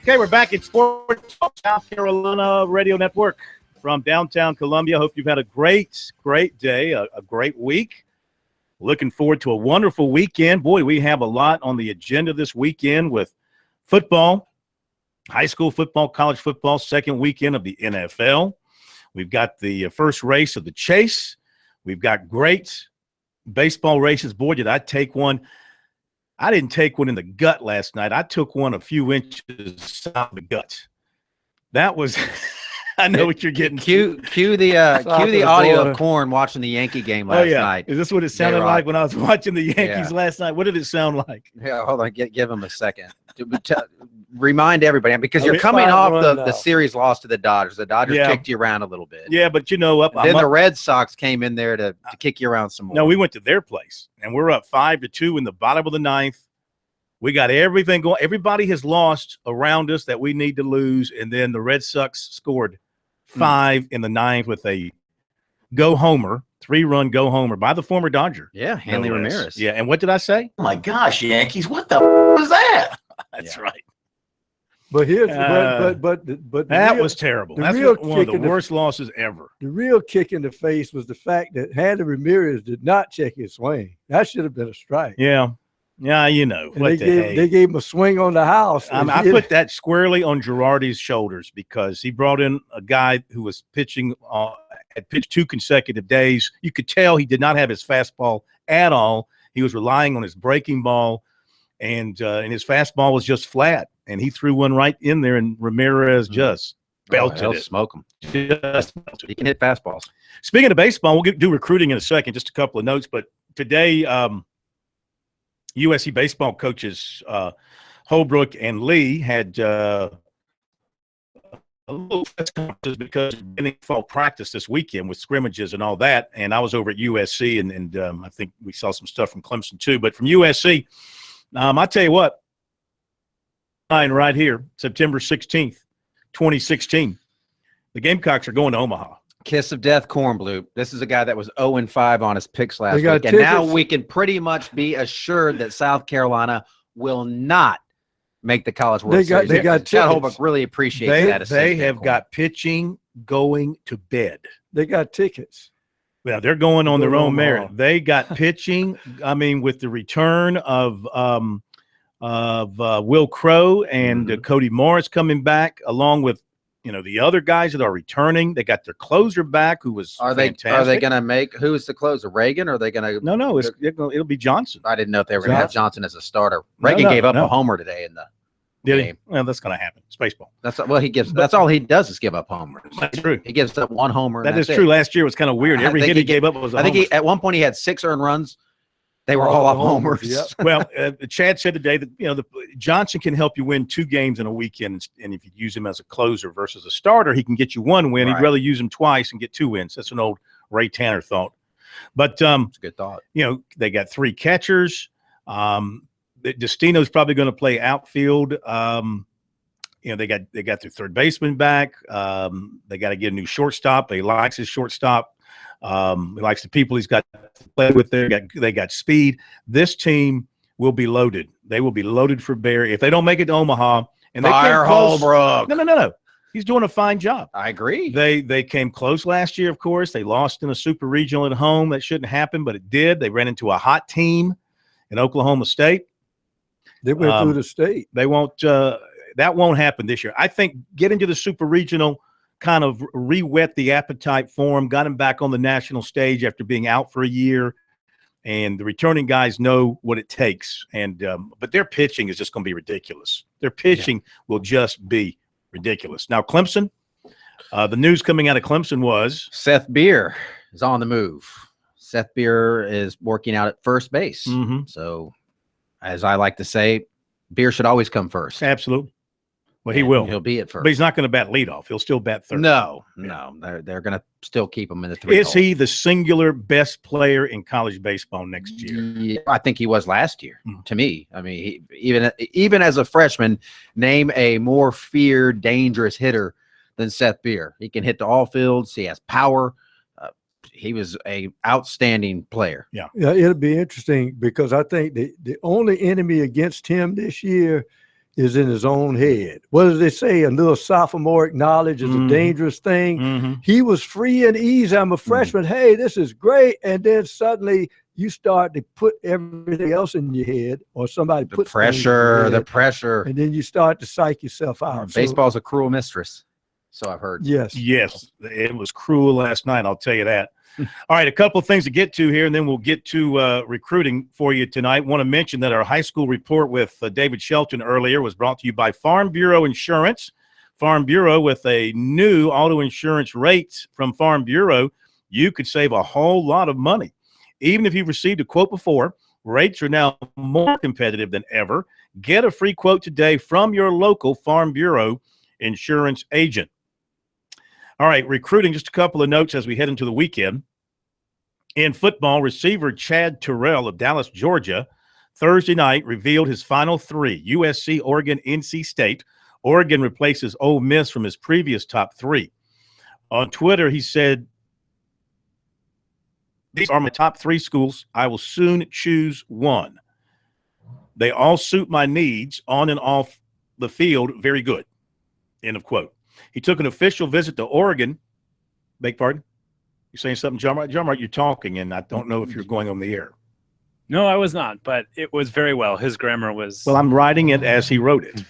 S3: Okay, we're back at Sports Talk South Carolina Radio Network from downtown Columbia. Hope you've had a great day, a great week. Looking forward to a wonderful weekend. Boy, we have a lot on the agenda this weekend with football, high school football, college football, second weekend of the NFL. We've got the first race of the Chase. We've got great baseball races. Boy, did I take one. I didn't take one in the gut last night. I took one a few inches south of the gut. That was I know what you're getting.
S4: Cue the audio of Corn watching the Yankee game last night.
S3: Is this what it sounded like when I was watching the Yankees last night? What did it sound like?
S4: Yeah, hold on. Give him a second. Remind everybody, because you're coming off the series loss to the Dodgers. The Dodgers kicked you around a little bit.
S3: Yeah, but you know,
S4: then the Red Sox came in there to kick you around some more.
S3: No, we went to their place, and we're up 5-2 in the bottom of the ninth. We got everything going. Everybody has lost around us that we need to lose, and then the Red Sox scored 5 in the ninth with a go-homer, 3-run go-homer by the former Dodger.
S4: Yeah, Hanley Ramirez.
S3: Yeah, and what did I say?
S8: Oh, my gosh, Yankees, what the was that?
S3: That's right.
S5: But here's but
S3: that was terrible. That's one of the worst losses ever.
S5: The real kick in the face was the fact that Hanley Ramirez did not check his swing. That should have been a strike.
S3: Yeah. Yeah, you know.
S5: They gave him a swing on the house.
S3: I put that squarely on Girardi's shoulders because he brought in a guy who was pitching, had pitched 2 consecutive days. You could tell he did not have his fastball at all. He was relying on his breaking ball, and his fastball was just flat. And he threw one right in there, and Ramirez just belted it.
S4: Smoke him.
S3: Just belted.
S4: He can hit fastballs.
S3: Speaking of baseball, we'll do recruiting in a second, just a couple of notes. But today, USC baseball coaches Holbrook and Lee had a little press conference because of beginning fall practice this weekend with scrimmages and all that. And I was over at USC, and I think we saw some stuff from Clemson too. But from USC, I tell you what, right here, September 16th, 2016, the Gamecocks are going to Omaha.
S4: Kiss of death, Kornbluth. This is a guy that was 0-5 on his picks last week, and now we can pretty much be assured that South Carolina will not make the College World Series.
S5: They got
S4: Chad Holbrook really appreciates that.
S3: They have got pitching going to bed.
S5: They got tickets.
S3: Well, they're going on their own merit. They got pitching. I mean, with the return of Will Crow and Cody Morris coming back, along with the other guys that are returning. They got their closer back, who was fantastic.
S4: Are they going to make – who is the closer, Reagan, or are they going to –
S3: No, it'll be Johnson.
S4: I didn't know if they were going to have Johnson as a starter. Reagan gave up a homer today in the game.
S3: Well, that's going to happen. It's baseball.
S4: That's all he does is give up homers.
S3: That's true.
S4: He gives up 1 homer.
S3: That is true. Last year was kind of weird. Every hit he gave up was a homer.
S4: I think at one point he had 6 earned runs. They were all off homers.
S5: Yep.
S3: Well, Chad said today that Johnson can help you win 2 games in a weekend, and if you use him as a closer versus a starter, he can get you 1 win. Right. He'd rather use him twice and get 2 wins. That's an old Ray Tanner thought. But
S4: it's a good thought.
S3: They got 3 catchers. Destino's probably going to play outfield. They got their third baseman back. They got to get a new shortstop. He likes his shortstop. He likes the people he's got to play with there. They got speed. This team will be loaded. They will be loaded for bear if they don't make it to Omaha. And
S4: Fire Holbrook.
S3: No. He's doing a fine job.
S4: I agree.
S3: They came close last year, of course. They lost in a super regional at home. That shouldn't happen, but it did. They ran into a hot team in Oklahoma State.
S5: They went through the state.
S3: They won't. That won't happen this year. I think getting to the super regional kind of re-whet the appetite for him, got him back on the national stage after being out for a year, and the returning guys know what it takes. And but their pitching is just going to be ridiculous. Their pitching will just be ridiculous. Now, Clemson, the news coming out of Clemson was
S4: Seth Beer is on the move. Seth Beer is working out at first base. So, as I like to say, Beer should always come first.
S3: Absolutely. Well, he will.
S4: He'll be at first.
S3: But he's not going to bat leadoff. He'll still bat third.
S4: No. They're going to still keep him in the 3
S3: Is
S4: hole.
S3: he the singular best player in college baseball next year?
S4: Yeah, I think he was last year. To me, I mean, even as a freshman, name a more feared, dangerous hitter than Seth Beer. He can hit to all fields. He has power. He was a outstanding player.
S3: Yeah,
S5: it'll be interesting because I think the only enemy against him this year is in his own head. What do they say? A little sophomoric knowledge is a dangerous thing. He was free and easy. I'm a freshman. Hey, this is great. And then suddenly you start to put everything else in your head, or somebody puts
S4: the pressure,
S5: and then you start to psych yourself out.
S4: Baseball's a cruel mistress. So I've heard.
S5: Yes,
S3: it was cruel last night. I'll tell you that. All right, a couple of things to get to here, and then we'll get to recruiting for you tonight. Want to mention that our high school report with David Shelton earlier was brought to you by Farm Bureau Insurance. Farm Bureau, with a new auto insurance rates from Farm Bureau, you could save a whole lot of money. Even if you've received a quote before, rates are now more competitive than ever. Get a free quote today from your local Farm Bureau insurance agent. All right, recruiting, just a couple of notes as we head into the weekend. In football, receiver Chad Terrell of Dallas, Georgia, Thursday night revealed his final 3, USC, Oregon, NC State. Oregon replaces Ole Miss from his previous top 3. On Twitter, he said, "These are my top 3 schools. I will soon choose one. They all suit my needs on and off the field. Very good." End of quote. He took an official visit to Oregon. Beg pardon? You saying something, John Wright? John Wright, you're talking, and I don't know if you're going on the air.
S10: No, I was not, but it was very well. His grammar was.
S3: Well, I'm writing it as he wrote it.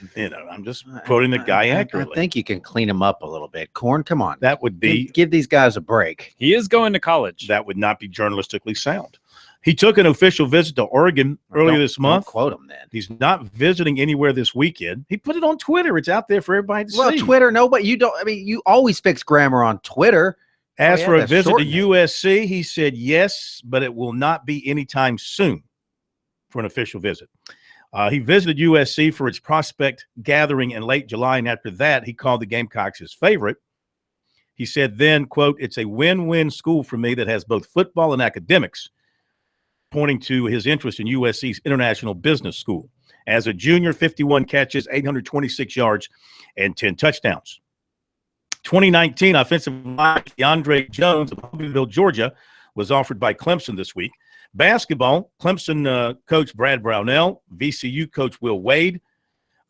S3: I'm just quoting the guy accurately.
S4: I think you can clean him up a little bit. Corn, come on.
S3: That would be.
S4: Give these guys a break.
S10: He is going to college.
S3: That would not be journalistically sound. He took an official visit to Oregon earlier this month.
S4: Don't quote him then.
S3: He's not visiting anywhere this weekend. He put it on Twitter. It's out there for everybody to see.
S4: Well, Twitter, nobody. You don't. I mean, you always fix grammar on Twitter.
S3: As for a visit to USC, he said yes, but it will not be anytime soon for an official visit. He visited USC for its prospect gathering in late July, and after that, he called the Gamecocks his favorite. He said then, quote, "It's a win-win school for me that has both football and academics," pointing to his interest in USC's International Business School. As a junior, 51 catches, 826 yards, and 10 touchdowns. 2019 offensive lineman DeAndre Jones of Hopkinsville, Georgia, was offered by Clemson this week. Basketball, Clemson coach Brad Brownell, VCU coach Will Wade,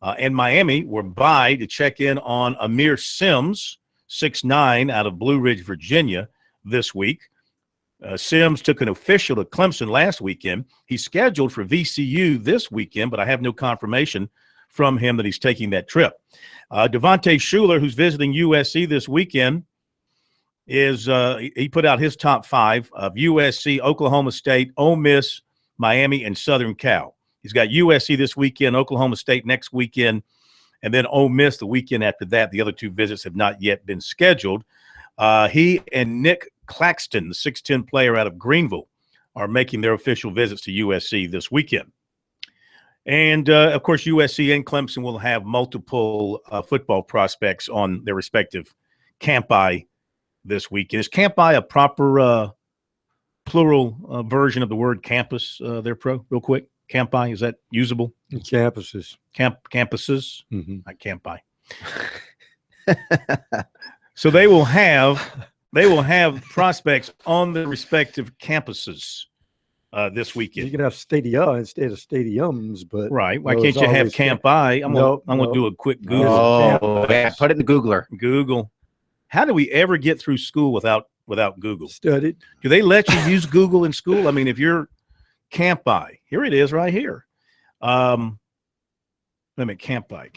S3: and Miami were by to check in on Amir Sims, 6'9", out of Blue Ridge, Virginia, this week. Sims took an official to Clemson last weekend. He's scheduled for VCU this weekend, but I have no confirmation from him that he's taking that trip. Devontae Shuler, who's visiting USC this weekend, he put out his top 5 of USC, Oklahoma State, Ole Miss, Miami, and Southern Cal. He's got USC this weekend, Oklahoma State next weekend, and then Ole Miss the weekend after that. The other 2 visits have not yet been scheduled. He and Nick Claxton, the 6'10" player out of Greenville, are making their official visits to USC this weekend. And, of course, USC and Clemson will have multiple football prospects on their respective campi this weekend. Is campi a proper plural version of the word campus there, Pro, real quick? Campi, is that usable?
S5: Campuses.
S3: Campuses? Mm-hmm. Not campi. So they will have prospects on the respective campuses this weekend.
S5: You can have stadia instead of stadiums, but
S3: right. Why can't you have campi? I'm gonna do a quick Google.
S4: Oh, yeah. Put it in Googler.
S3: Google. How do we ever get through school without Google?
S5: Studied.
S3: Do they let you use Google in school? I mean, if you're campi, here it is right here. Let me campi.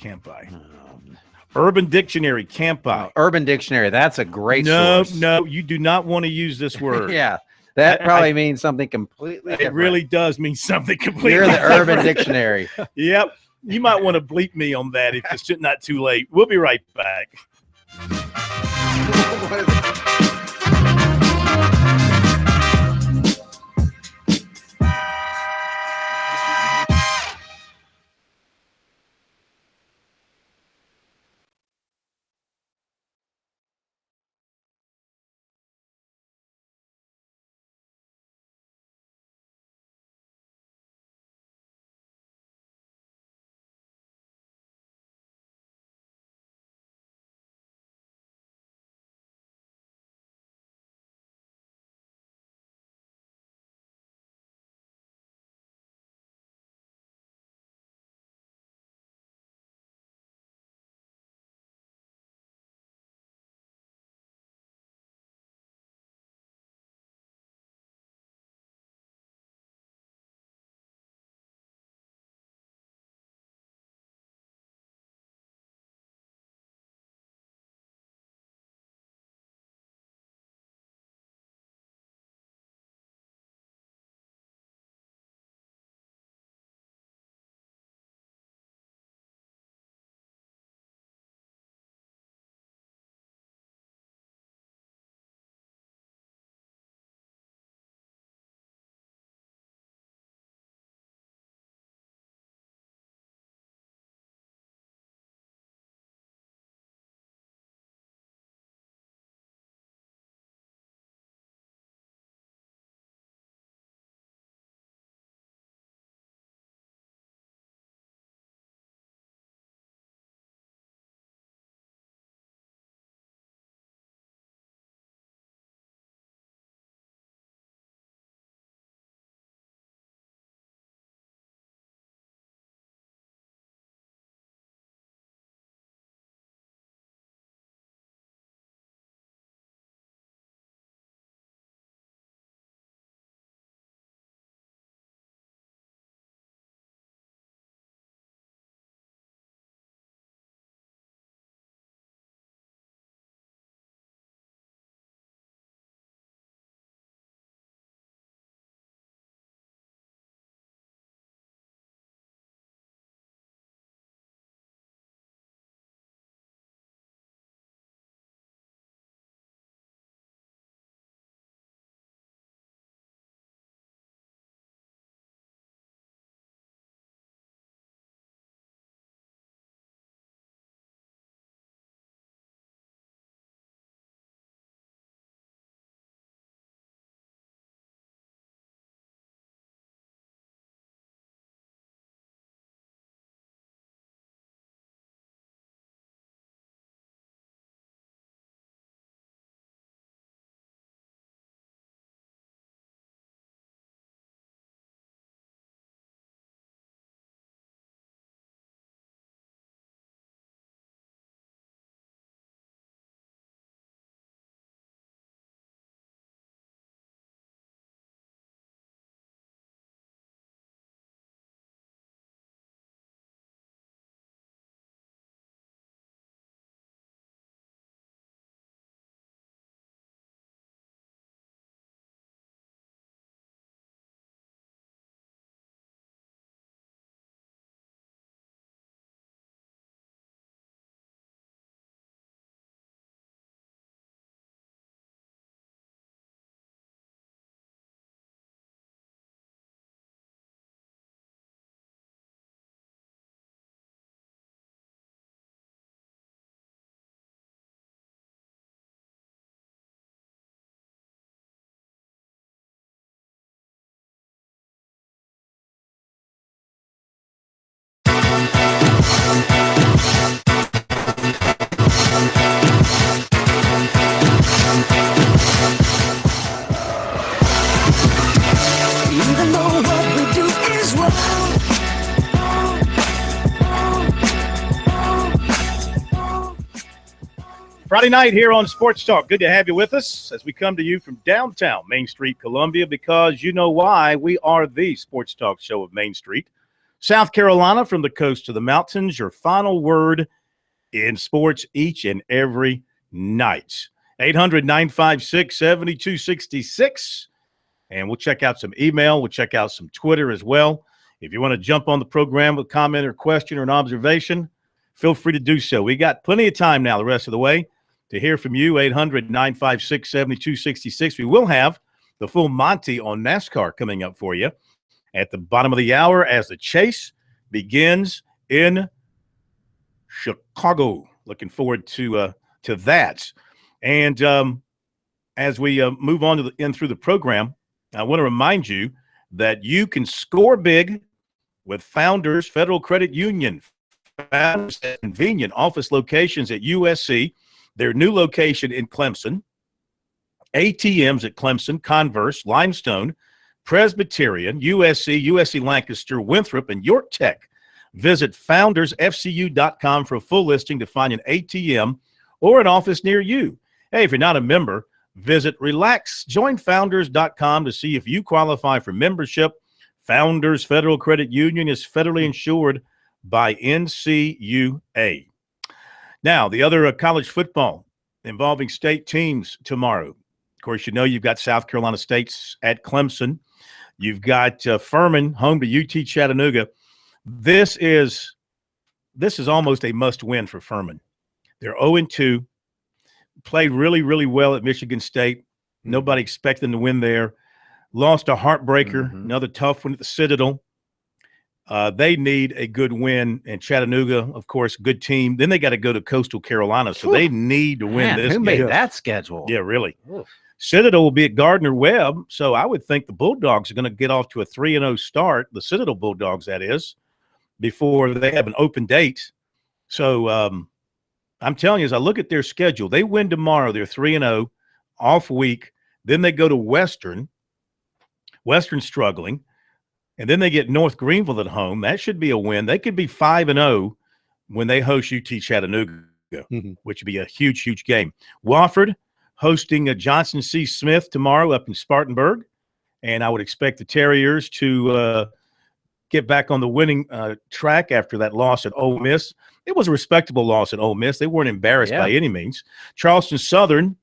S3: Urban Dictionary, campi.
S4: Urban Dictionary, that's a great source.
S3: No, you do not want to use this word.
S4: Yeah, that probably means something completely different.
S3: It really does mean something completely
S4: different. You're the
S3: different.
S4: Urban Dictionary.
S3: Yep. You might want to bleep me on that if it's not too late. We'll be right back.
S8: Even though what we do is wrong.
S3: Friday night here on Sports Talk. Good to have you with us as we come to you from downtown Main Street, Columbia, because you know why. We are the Sports Talk show of Main Street. South Carolina, from the coast to the mountains, your final word in sports each and every night. 800-956-7266. And we'll check out some email. We'll check out some Twitter as well. If you want to jump on the program with a comment or question or an observation, feel free to do so. We got plenty of time now the rest of the way to hear from you. 800-956-7266. We will have the full Monty on NASCAR coming up for you at the bottom of the hour as the chase begins in Chicago. Looking forward to that. And as we move on to through the program, I want to remind you that you can score big with Founders Federal Credit Union. Founders at convenient office locations at USC, their new location in Clemson, ATMs at Clemson, Converse, Limestone, Presbyterian, USC Lancaster, Winthrop, and York Tech. Visit foundersfcu.com for a full listing to find an ATM or an office near you. Hey, if you're not a member, visit joinfounders.com to see if you qualify for membership. Founders Federal Credit Union is federally insured by NCUA. Now, the other college football involving state teams tomorrow. Of course, you know you've got South Carolina State's at Clemson. You've got Furman home to UT Chattanooga. This is almost a must-win for Furman. They're 0-2. Played really, really well at Michigan State. Nobody expected them to win there. Lost a heartbreaker, another tough one at the Citadel. They need a good win, and Chattanooga, of course, good team. Then they got to go to Coastal Carolina, so they need to win this
S4: who
S3: game.
S4: made that schedule?
S3: Yeah, really. Citadel will be at Gardner-Webb, so I would think the Bulldogs are going to get off to a 3-0 start, the Citadel Bulldogs, that is, before they have an open date. So I'm telling you, as I look at their schedule, they win tomorrow. They're 3-0, off week. Then they go to Western struggling. And then they get North Greenville at home. That should be a win. They could be 5-0 when they host UT Chattanooga, which would be a huge, huge game. Wofford hosting Johnson C. Smith tomorrow up in Spartanburg. And I would expect the Terriers to get back on the winning track after that loss at Ole Miss. It was a respectable loss at Ole Miss. They weren't embarrassed by any means. Charleston Southern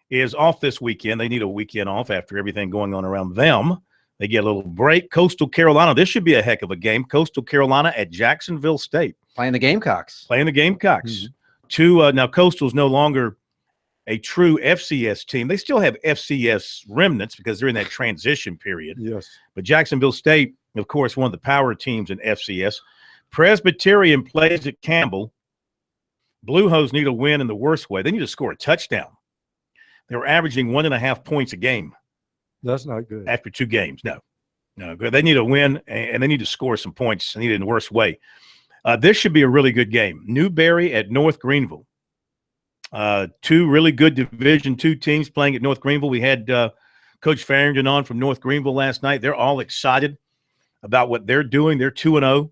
S3: is off this weekend. They need a weekend off after everything going on around them. They get a little break. Coastal Carolina, this should be a heck of a game. Coastal Carolina at Jacksonville State.
S4: Playing the Gamecocks.
S3: Now, Coastal's no longer a true FCS team. They still have FCS remnants because they're in that transition period.
S5: Yes.
S3: But Jacksonville State, of course, one of the power teams in FCS. Presbyterian plays at Campbell. Blue Hose need a win in the worst way. They need to score a touchdown. They were averaging 1.5 points a game.
S5: That's not good.
S3: After 2 games. No. They need a win, and they need to score some points. They need it in the worst way. This should be a really good game. Newberry at North Greenville. 2 really good Division II teams playing at North Greenville. We had Coach Farrington on from North Greenville last night. They're all excited about what they're doing. They're 2-0,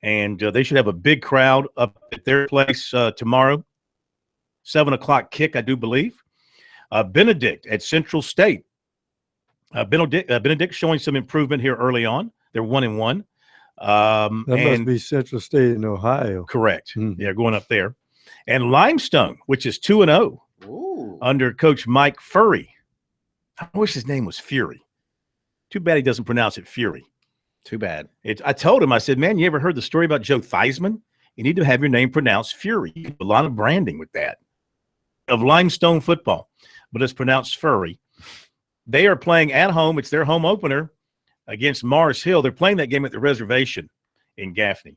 S3: and they should have a big crowd up at their place tomorrow. 7 o'clock kick, I do believe. Benedict at Central State. Benedict showing some improvement here early on. They're 1-1.
S5: That must be Central State in Ohio.
S3: Correct. Yeah, going up there. And Limestone, which is 2-0 under Coach Mike Furry. I wish his name was Fury. Too bad he doesn't pronounce it Fury.
S4: Too bad.
S3: I told him, I said, man, you ever heard the story about Joe Theismann? You need to have your name pronounced Fury. You do a lot of branding with that. Of Limestone football, but it's pronounced Furry. They are playing at home. It's their home opener against Mars Hill. They're playing that game at the reservation in Gaffney.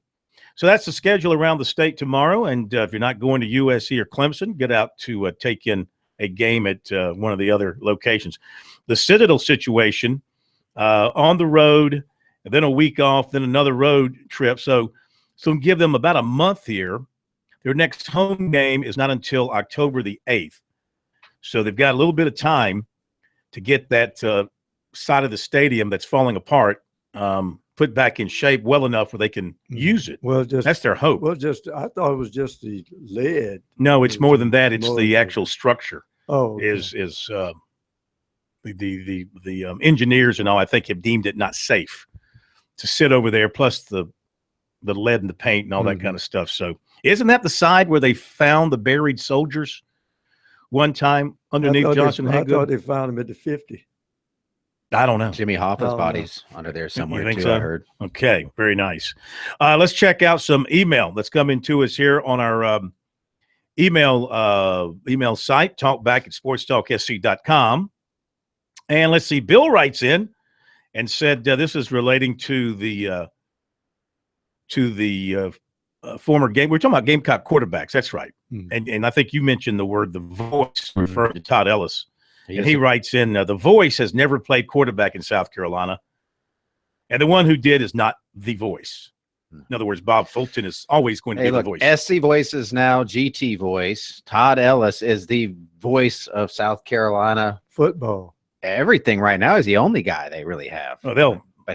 S3: So that's the schedule around the state tomorrow. And if you're not going to USC or Clemson, get out to take in a game at one of the other locations. The Citadel situation, on the road, and then a week off, then another road trip. So give them about a month here. Their next home game is not until October the 8th. So they've got a little bit of time to get that side of the stadium that's falling apart put back in shape well enough where they can use it.
S5: Well,
S3: that's their hope.
S5: Well, I thought it was just the lead.
S3: No, it's more than that. It's the actual structure.
S5: Oh, okay.
S3: The engineers and all, I think, have deemed it not safe to sit over there, plus the lead and the paint and all that kind of stuff. So isn't that the side where they found the buried soldiers one time underneath Johnson?
S5: I thought they found them at the 50.
S3: I don't know.
S4: Jimmy Hoffa's body's under there somewhere,
S3: you think
S4: too,
S3: so?
S4: I heard.
S3: Okay, very nice. Let's check out some email that's coming to us here on our email site, talkback@sportstalksc.com. And let's see, Bill writes in and said this is relating to the former game. We're talking about Gamecock quarterbacks. That's right. And I think you mentioned the word the voice, referring to Todd Ellis. He writes in, the voice has never played quarterback in South Carolina. And the one who did is not the voice. In other words, Bob Fulton is always going to be the voice.
S4: SC Voice is now GT Voice. Todd Ellis is the voice of South Carolina
S5: football.
S4: Everything right now is the only guy they really have.
S3: But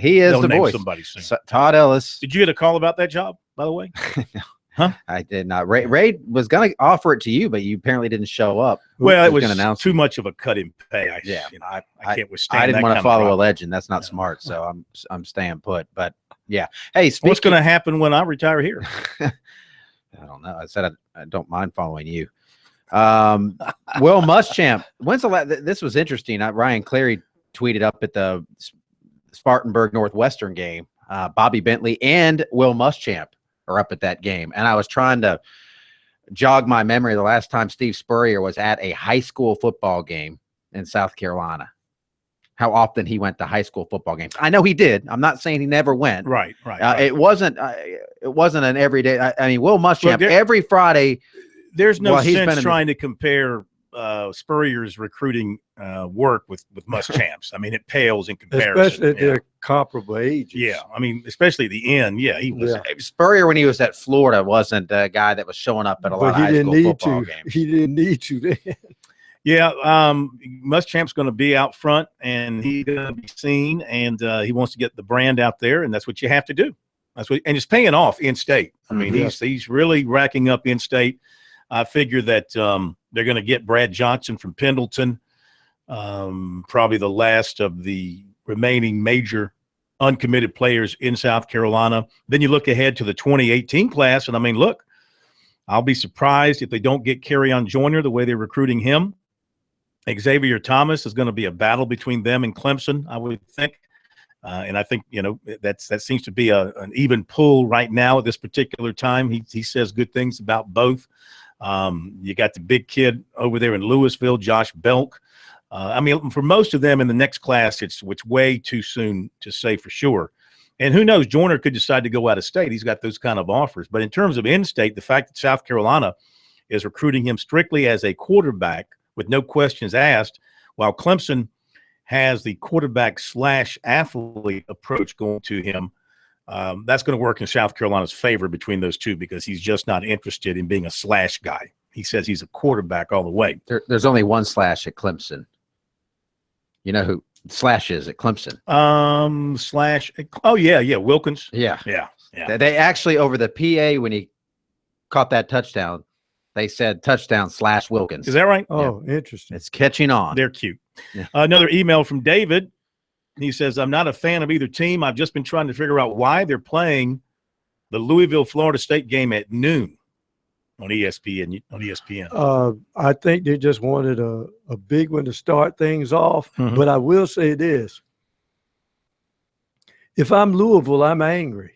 S4: he is the voice. Todd Ellis.
S3: Did you get a call about that job, by the way?
S4: No. Huh? I did not. Ray was going to offer it to you, but you apparently didn't show up.
S3: Well, it was too much of a cut in pay. I can't withstand.
S4: I didn't want to
S3: follow
S4: a legend. That's not smart. So I'm staying put. But yeah. Hey,
S3: what's going to happen when I retire here?
S4: I don't know. I said I don't mind following you. Will Muschamp. When's the last? This was interesting. Ryan Clary tweeted up at the Spartanburg Northwestern game. Bobby Bentley and Will Muschamp are up at that game. And I was trying to jog my memory the last time Steve Spurrier was at a high school football game in South Carolina. How often he went to high school football games. I know he did. I'm not saying he never went.
S3: Right.
S4: It wasn't an everyday. I mean, Will Muschamp every Friday.
S3: There's no sense trying to compare Spurrier's recruiting work with Muschamp's. I mean, it pales in comparison.
S5: Especially at their comparable ages.
S3: Yeah, I mean, especially the end. Yeah, he was.
S4: Spurrier, when he was at Florida, wasn't a guy that was showing up at a lot of high school football games.
S5: He didn't need to then.
S3: Yeah, Muschamp's going to be out front, and he's going to be seen, and he wants to get the brand out there, and that's what you have to do. And it's paying off in state. I mean, he's really racking up in state. I figure that they're going to get Brad Johnson from Pendleton, probably the last of the remaining major uncommitted players in South Carolina. Then you look ahead to the 2018 class, and I mean, look, I'll be surprised if they don't get Kerryon Joyner the way they're recruiting him. Xavier Thomas is going to be a battle between them and Clemson, I would think. And I think, that seems to be an even pull right now at this particular time. He says good things about both. You got the big kid over there in Louisville, Josh Belk. I mean, for most of them in the next class, it's way too soon to say for sure. And who knows, Joyner could decide to go out of state. He's got those kind of offers. But in terms of in-state, the fact that South Carolina is recruiting him strictly as a quarterback with no questions asked, while Clemson has the quarterback/athlete approach going to him, that's going to work in South Carolina's favor between those two because he's just not interested in being a slash guy. He says he's a quarterback all the way.
S4: There's only one slash at Clemson. You know who Slash is at Clemson?
S3: Slash. Oh, yeah. Wilkins.
S4: Yeah.
S3: They
S4: actually, over the PA, when he caught that touchdown, they said touchdown / Wilkins.
S3: Is that right?
S5: Oh, interesting.
S4: It's catching on.
S3: They're cute.
S4: Yeah.
S3: Another email from David. He says, I'm not a fan of either team. I've just been trying to figure out why they're playing the Louisville, Florida State game at noon on ESPN.
S5: I think they just wanted a big one to start things off.
S3: Mm-hmm.
S5: But I will say this. If I'm Louisville, I'm angry.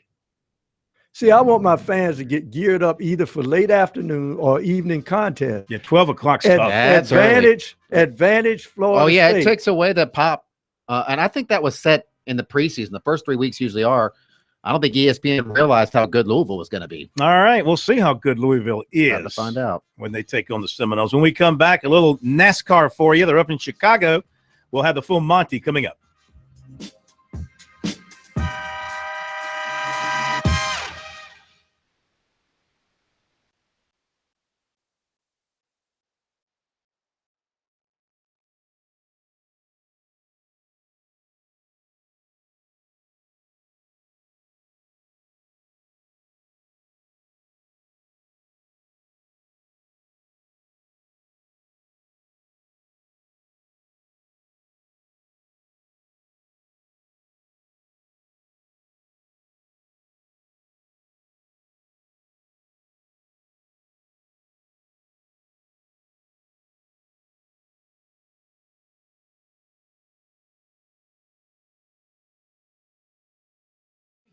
S5: See, I want my fans to get geared up either for late afternoon or evening contest.
S3: Yeah, 12 o'clock stuff.
S5: Advantage Florida
S4: Oh, yeah,
S5: State.
S4: it takes away the pop. And I think that was set in the preseason. The first 3 weeks usually are. I don't think ESPN realized how good Louisville was going to be.
S3: All right, we'll see how good Louisville is.
S4: Time to find out.
S3: When they take on the Seminoles. When we come back, a little NASCAR for you. They're up in Chicago. We'll have the full Monty coming up.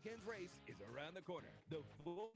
S1: weekend's race is around the corner. The full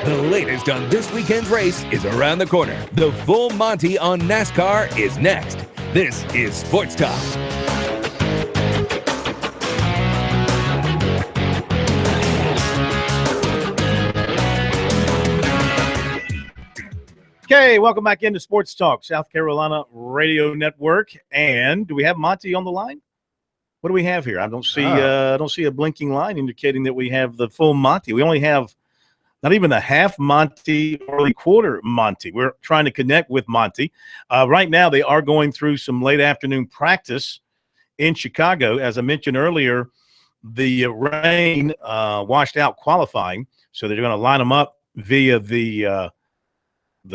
S1: The latest on this weekend's race is around the corner. The full Monty on NASCAR is next. This is Sports Talk.
S3: Okay, welcome back into Sports Talk, South Carolina Radio Network. And do we have Monty on the line? What do we have here? I don't see a blinking line indicating that we have the full Monty. We only have not even a half Monty or a quarter Monty. We're trying to connect with Monty. Right now, they are going through some late afternoon practice in Chicago. As I mentioned earlier, the rain washed out qualifying, so they're going to line them up via the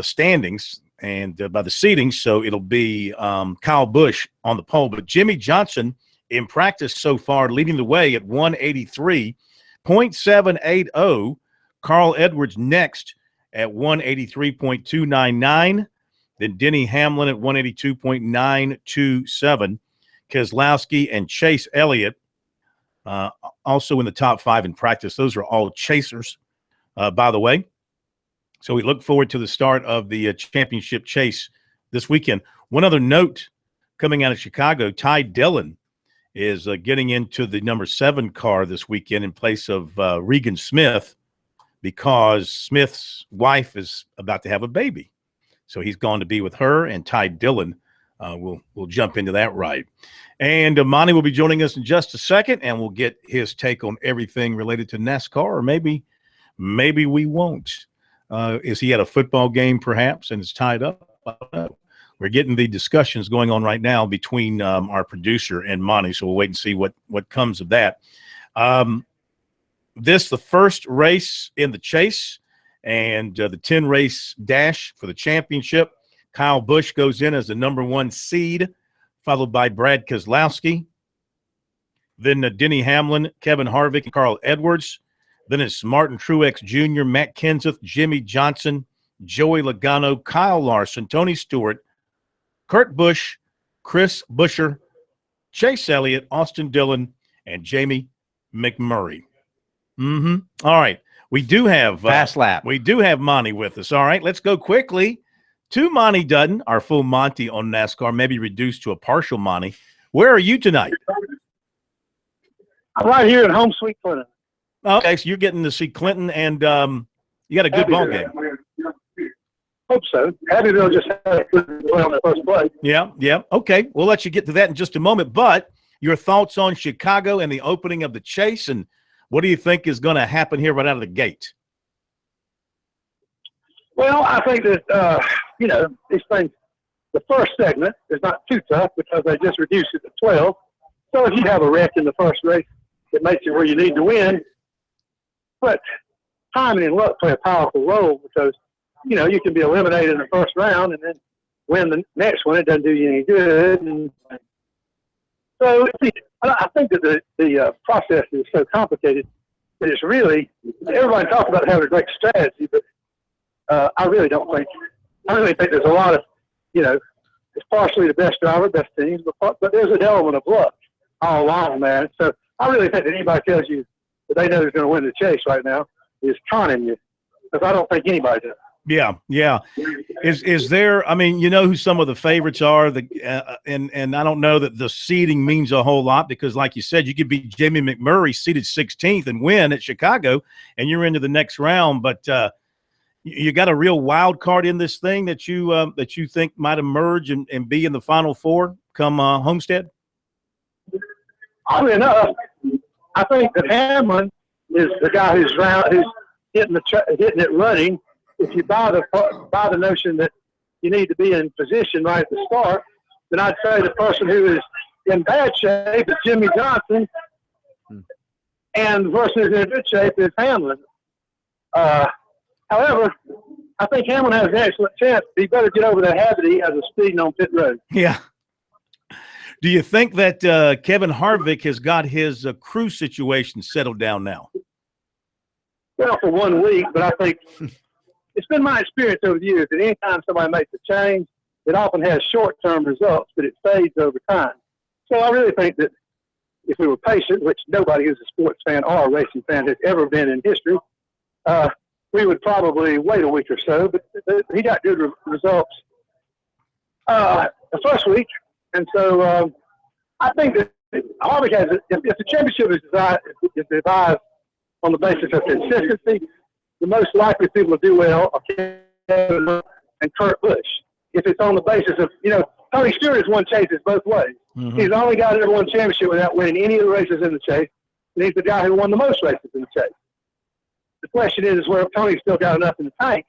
S3: standings and by the seating. So it'll be Kyle Busch on the pole, but Jimmy Johnson in practice so far leading the way at 183.780. Carl Edwards next at 183.299. Then Denny Hamlin at 182.927. Keselowski and Chase Elliott also in the top 5 in practice. Those are all chasers, by the way. So we look forward to the start of the championship chase this weekend. One other note coming out of Chicago, Ty Dillon is getting into the number 7 car this weekend in place of Regan Smith, because Smith's wife is about to have a baby. So he's gone to be with her, and Ty Dillon we'll jump into that right. And Monty will be joining us in just a second, and we'll get his take on everything related to NASCAR, or maybe we won't. Is he at a football game perhaps and it's tied up? I don't know. We're getting the discussions going on right now between our producer and Monty, so we'll wait and see what comes of that. This the first race in the chase and the 10-race dash for the championship. Kyle Busch goes in as the number 1 seed, followed by Brad Keselowski. Then Denny Hamlin, Kevin Harvick, and Carl Edwards. Then it's Martin Truex Jr., Matt Kenseth, Jimmy Johnson, Joey Logano, Kyle Larson, Tony Stewart, Kurt Busch, Chris Buescher, Chase Elliott, Austin Dillon, and Jamie McMurray. All right. We do have
S4: fast lap.
S3: We do have Monty with us. All right. Let's go quickly to Monty Dutton, our full Monty on NASCAR, maybe reduced to a partial Monty. Where are you tonight?
S11: I'm right here at home sweet Clinton.
S3: Okay, so you're getting to see Clinton, and you got a good ball game.
S11: Hope so. Abbeville just had on the first play.
S3: Yeah. Okay, we'll let you get to that in just a moment. But your thoughts on Chicago and the opening of the chase, and what do you think is going to happen here right out of the gate?
S11: Well, I think that, these things, the first segment is not too tough because they just reduced it to 12. So if you have a wreck in the first race, it makes it where you need to win. But timing and luck play a powerful role because, you can be eliminated in the first round and then win the next one. It doesn't do you any good. And so I think that the process is so complicated that it's really – everybody talks about having a great strategy, but I really think there's a lot of, it's partially the best driver, best teams, but there's an element of luck all along, man. So I really think that anybody tells you that they know who's going to win the chase right now is conning you, because I don't think anybody does.
S3: Yeah. Is there? I mean, you know who some of the favorites are. And I don't know that the seeding means a whole lot because, like you said, you could be Jamie McMurray seeded 16th and win at Chicago, and you're into the next round. But you got a real wild card in this thing that you think might emerge and be in the Final Four come Homestead.
S11: Oddly enough, I think that Hamlin is the guy who's hitting it running. If you buy the notion that you need to be in position right at the start, then I'd say the person who is in bad shape is Jimmy Johnson, and the person who's in good shape is Hamlin. However, I think Hamlin has an excellent chance. He better get over that habit he has of speeding on pit road.
S3: Yeah. Do you think that Kevin Harvick has got his crew situation settled down now?
S11: Well, for 1 week, but I think it's been my experience over the years that anytime somebody makes a change, it often has short-term results, but it fades over time. So I really think that if we were patient, which nobody who's a sports fan or a racing fan has ever been in history, we would probably wait a week or so. But he got good results the first week. And so I think that Harvick has – if the championship is devised on the basis of consistency, the most likely people to do well are Kevin and Kurt Busch. If it's on the basis of – Tony Stewart has won chases both ways. Mm-hmm. He's the only guy that ever won a championship without winning any of the races in the chase, and he's the guy who won the most races in the chase. The question is where Tony's still got enough in the tank.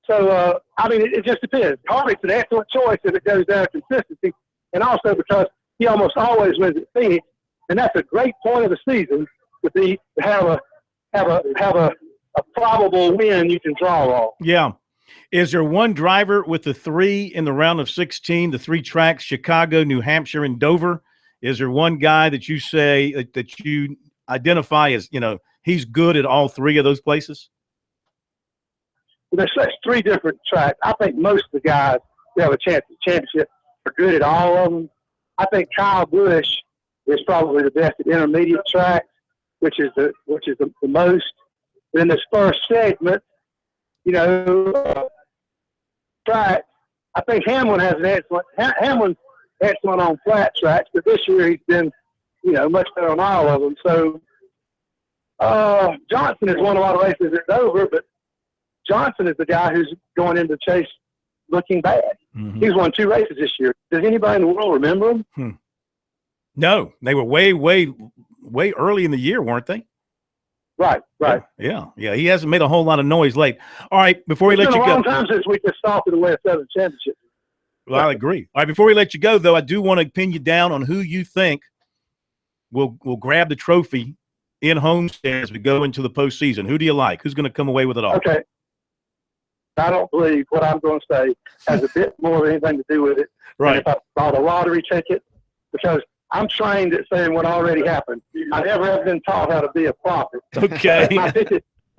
S11: So, it just depends. Harvick's an excellent choice if it goes down to consistency, and also because he almost always wins at Phoenix, and that's a great point of the season to have a probable win you can draw on.
S3: Yeah. Is there one driver with the 3 in the round of 16, the 3 tracks, Chicago, New Hampshire, and Dover? Is there one guy that you say that you identify as, he's good at all 3 of those places?
S11: There's 3 different tracks. I think most of the guys who have a chance at the championship are good at all of them. I think Kyle Busch is probably the best at intermediate tracks, which is the most. In this first segment, track, I think Hamlin has Hamlin's excellent on flat tracks, but this year he's been, much better on all of them. So Johnson has won a lot of races at Dover, but Johnson is the guy who's going into the chase looking bad.
S3: Mm-hmm.
S11: He's won 2 races this year. Does anybody in the world remember him?
S3: No, they were way early in the year, weren't they?
S11: Right.
S3: Yeah. He hasn't made a whole lot of noise late. All right, before we let you go.
S11: It's been a long time since we just saw to the West 7 championship.
S3: Well, I agree. All right, before we let you go, though, I do want to pin you down on who you think will grab the trophy in Homestead as we go into the postseason. Who do you like? Who's going to come away with it all?
S11: Okay. I don't believe what I'm going to say has a bit more of anything to do with it.
S3: Right.
S11: If I bought a lottery ticket, because I'm trained at saying what already happened. I never have been taught how to be a prophet.
S3: Okay.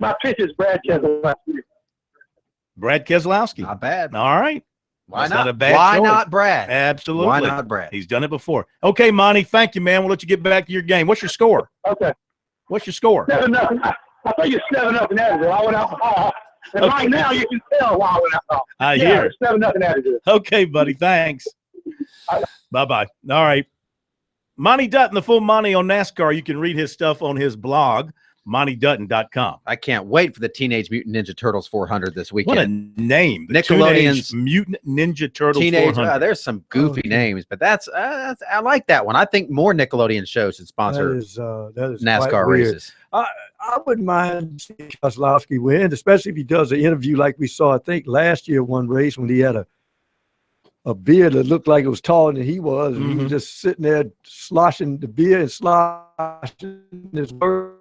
S11: my pitch is Brad Keselowski.
S3: Brad Keselowski.
S4: Not bad.
S3: All right.
S4: Why
S3: That's
S4: not?
S3: a bad
S4: Why
S3: choice.
S4: not Brad?
S3: Absolutely.
S4: Why not Brad?
S3: He's done it before. Okay, Monty, thank you, man. We'll let you get back to your game. What's your score?
S11: Okay.
S3: What's your score?
S11: 7-0. I think it's 7-0 in Addison. I went out the hall. And
S3: Okay.
S11: right now you can tell why I went out the hall.
S3: I hear it.
S11: 7-0 in Addison.
S3: Okay, buddy. Thanks. Bye-bye. All right. Monty Dutton, the full Monty on NASCAR. You can read his stuff on his blog, MontyDutton.com.
S4: I can't wait for the Teenage Mutant Ninja Turtles 400 this weekend.
S3: What a name. The
S4: Nickelodeon's
S3: Teenage Mutant Ninja Turtles
S4: Teenage,
S3: 400.
S4: there's some goofy names, but that's I like that one. I think more Nickelodeon shows should sponsor
S5: that is
S4: NASCAR
S5: quite weird.
S4: races.
S5: I wouldn't mind seeing Keselowski win, especially if he does an interview like we saw, I think, last year, one race when he had a beer that looked like it was taller than he was. And he was just sitting there sloshing the beer and sloshing his words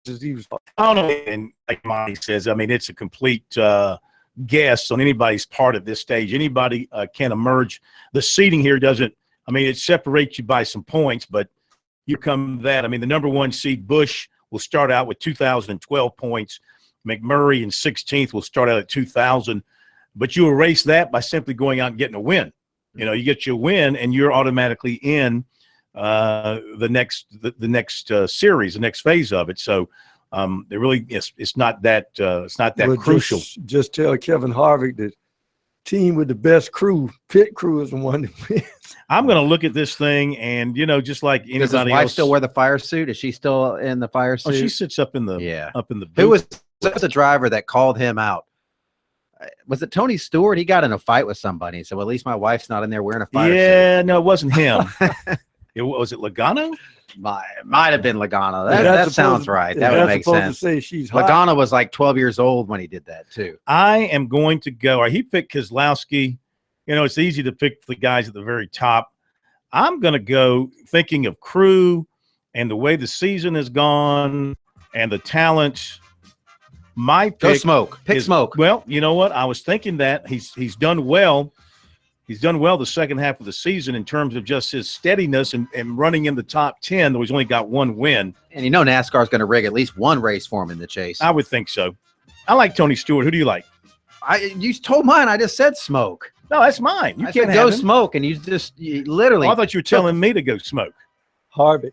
S5: as he was.
S3: I don't know. And like Monty says, I mean, it's a complete guess on anybody's part at this stage. Anybody can emerge. The seeding here doesn't, I mean, it separates you by some points, but you come that. I mean, the number 1 seed, Busch, will start out with 2,012 points. McMurray in 16th will start out at 2,000. But you erase that by simply going out and getting a win. You know, you get your win, and you're automatically in the next series, the next phase of it. So it really it's not that crucial.
S5: Just tell Kevin Harvick that team with the best crew, pit crew, is the one that wins.
S3: I'm going to look at this thing, and just like anybody
S4: Does his wife
S3: else,
S4: still wear the fire suit? Is she still in the fire suit?
S3: Oh, she sits up in the booth.
S4: Who was the driver that called him out? Was it Tony Stewart? He got in a fight with somebody. So at least my wife's not in there wearing a fire suit.
S3: Yeah, no, it wasn't him. Was it Logano?
S4: Might have been Logano. That sounds right. That would make sense.
S5: To say she's hot.
S4: Logano was like 12 years old when he did that too.
S3: I am going to go. Or he picked Keselowski. It's easy to pick the guys at the very top. I'm going to go thinking of crew and the way the season has gone and the talent. My pick
S4: Go Smoke. Pick Smoke.
S3: Well, you know what? I was thinking that he's done well. He's done well the second half of the season in terms of just his steadiness and running in the top 10, though he's only got 1 win.
S4: And NASCAR's going to rig at least 1 race for him in the chase.
S3: I would think so. I like Tony Stewart. Who do you like?
S4: You told mine. I just said Smoke.
S3: No, that's mine. You can't
S4: go
S3: have him.
S4: Smoke, and you literally.
S3: Oh, I thought you were telling me to go Smoke.
S5: Harvick.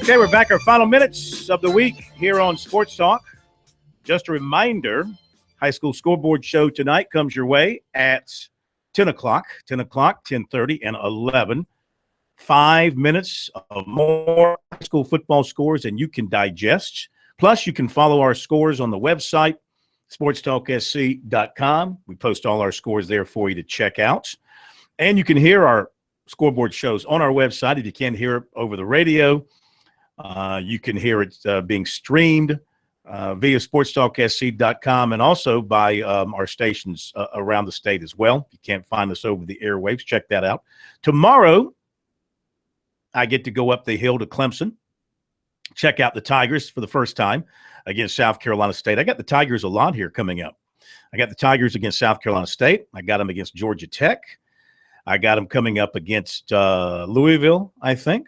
S3: Okay, we're back. Our final minutes of the week here on Sports Talk. Just a reminder, high school scoreboard show tonight comes your way at 10 o'clock, 10:30, and 11. 5 minutes of more high school football scores than you can digest. Plus, you can follow our scores on the website, sportstalksc.com. We post all our scores there for you to check out. And you can hear our scoreboard shows on our website. If you can't hear it over the radio, you can hear it being streamed via sportstalksc.com and also by our stations around the state as well. If you can't find us over the airwaves, check that out. Tomorrow, I get to go up the hill to Clemson, check out the Tigers for the first time against South Carolina State. I got the Tigers a lot here coming up. I got the Tigers against South Carolina State. I got them against Georgia Tech. I got them coming up against Louisville, I think.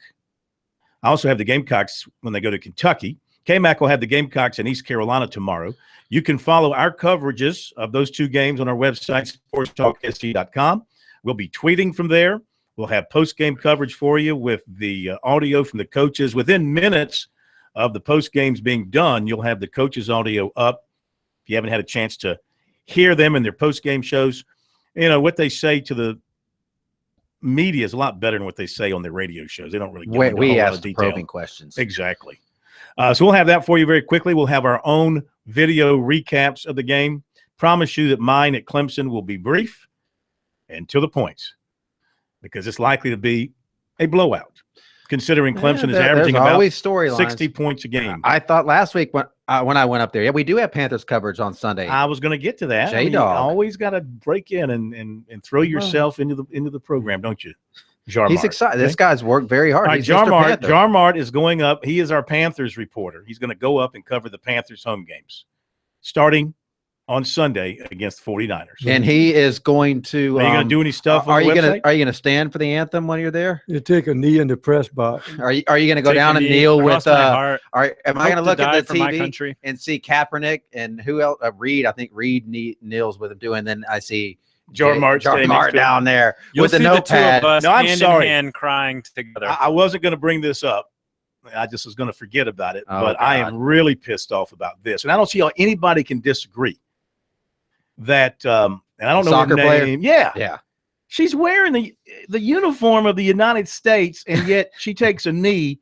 S3: I also have the Gamecocks when they go to Kentucky. K-Mac will have the Gamecocks in East Carolina tomorrow. You can follow our coverages of those two games on our website, sportstalksc.com. We'll be tweeting from there. We'll have post-game coverage for you with the audio from the coaches. Within minutes of the post-games being done, you'll have the coaches' audio up. If you haven't had a chance to hear them in their post-game shows, you know, what they say to the media is a lot better than what they say on their radio shows. They don't really get into
S4: we
S3: a whole lot
S4: ask
S3: of
S4: the
S3: detail.
S4: probing questions.
S3: Exactly. So we'll have that for you very quickly. We'll have our own video recaps of the game. Promise you that mine at Clemson will be brief and to the point, because it's likely to be a blowout, considering Clemson is averaging about 60 points a game.
S4: I thought last week when I went up there, we do have Panthers coverage on Sunday.
S3: I was going to get to that.
S4: J-Dog.
S3: You always got to break in and throw yourself into the program, don't you? Jarmart.
S4: He's excited. Okay? This guy's worked very hard.
S3: Right, Jarmart is going up. He is our Panthers reporter. He's going to go up and cover the Panthers home games starting on Sunday against the 49ers.
S4: And he is going to
S3: Are you going to do any stuff
S4: are
S3: on
S4: you
S3: the
S4: going
S3: website?
S4: to Are you going to stand for the anthem when you're there?
S5: You take a knee in the press box.
S4: Are you going to go down and kneel with am I going to look at the TV and see Kaepernick and who else? Reed, I think Reed kneels with him too, and then I see Jarmart down there with the notepad.
S10: The two of us
S3: no, I'm
S10: hand
S3: sorry.
S10: in hand crying together.
S3: I wasn't going to bring this up. I just was going to forget about it.
S4: Oh,
S3: but
S4: God.
S3: I am really pissed off about this. And I don't see how anybody can disagree that and I don't know
S4: Soccer
S3: her
S4: player?
S3: name. Yeah.
S4: Yeah.
S3: She's wearing the uniform of the United States, and yet she takes a knee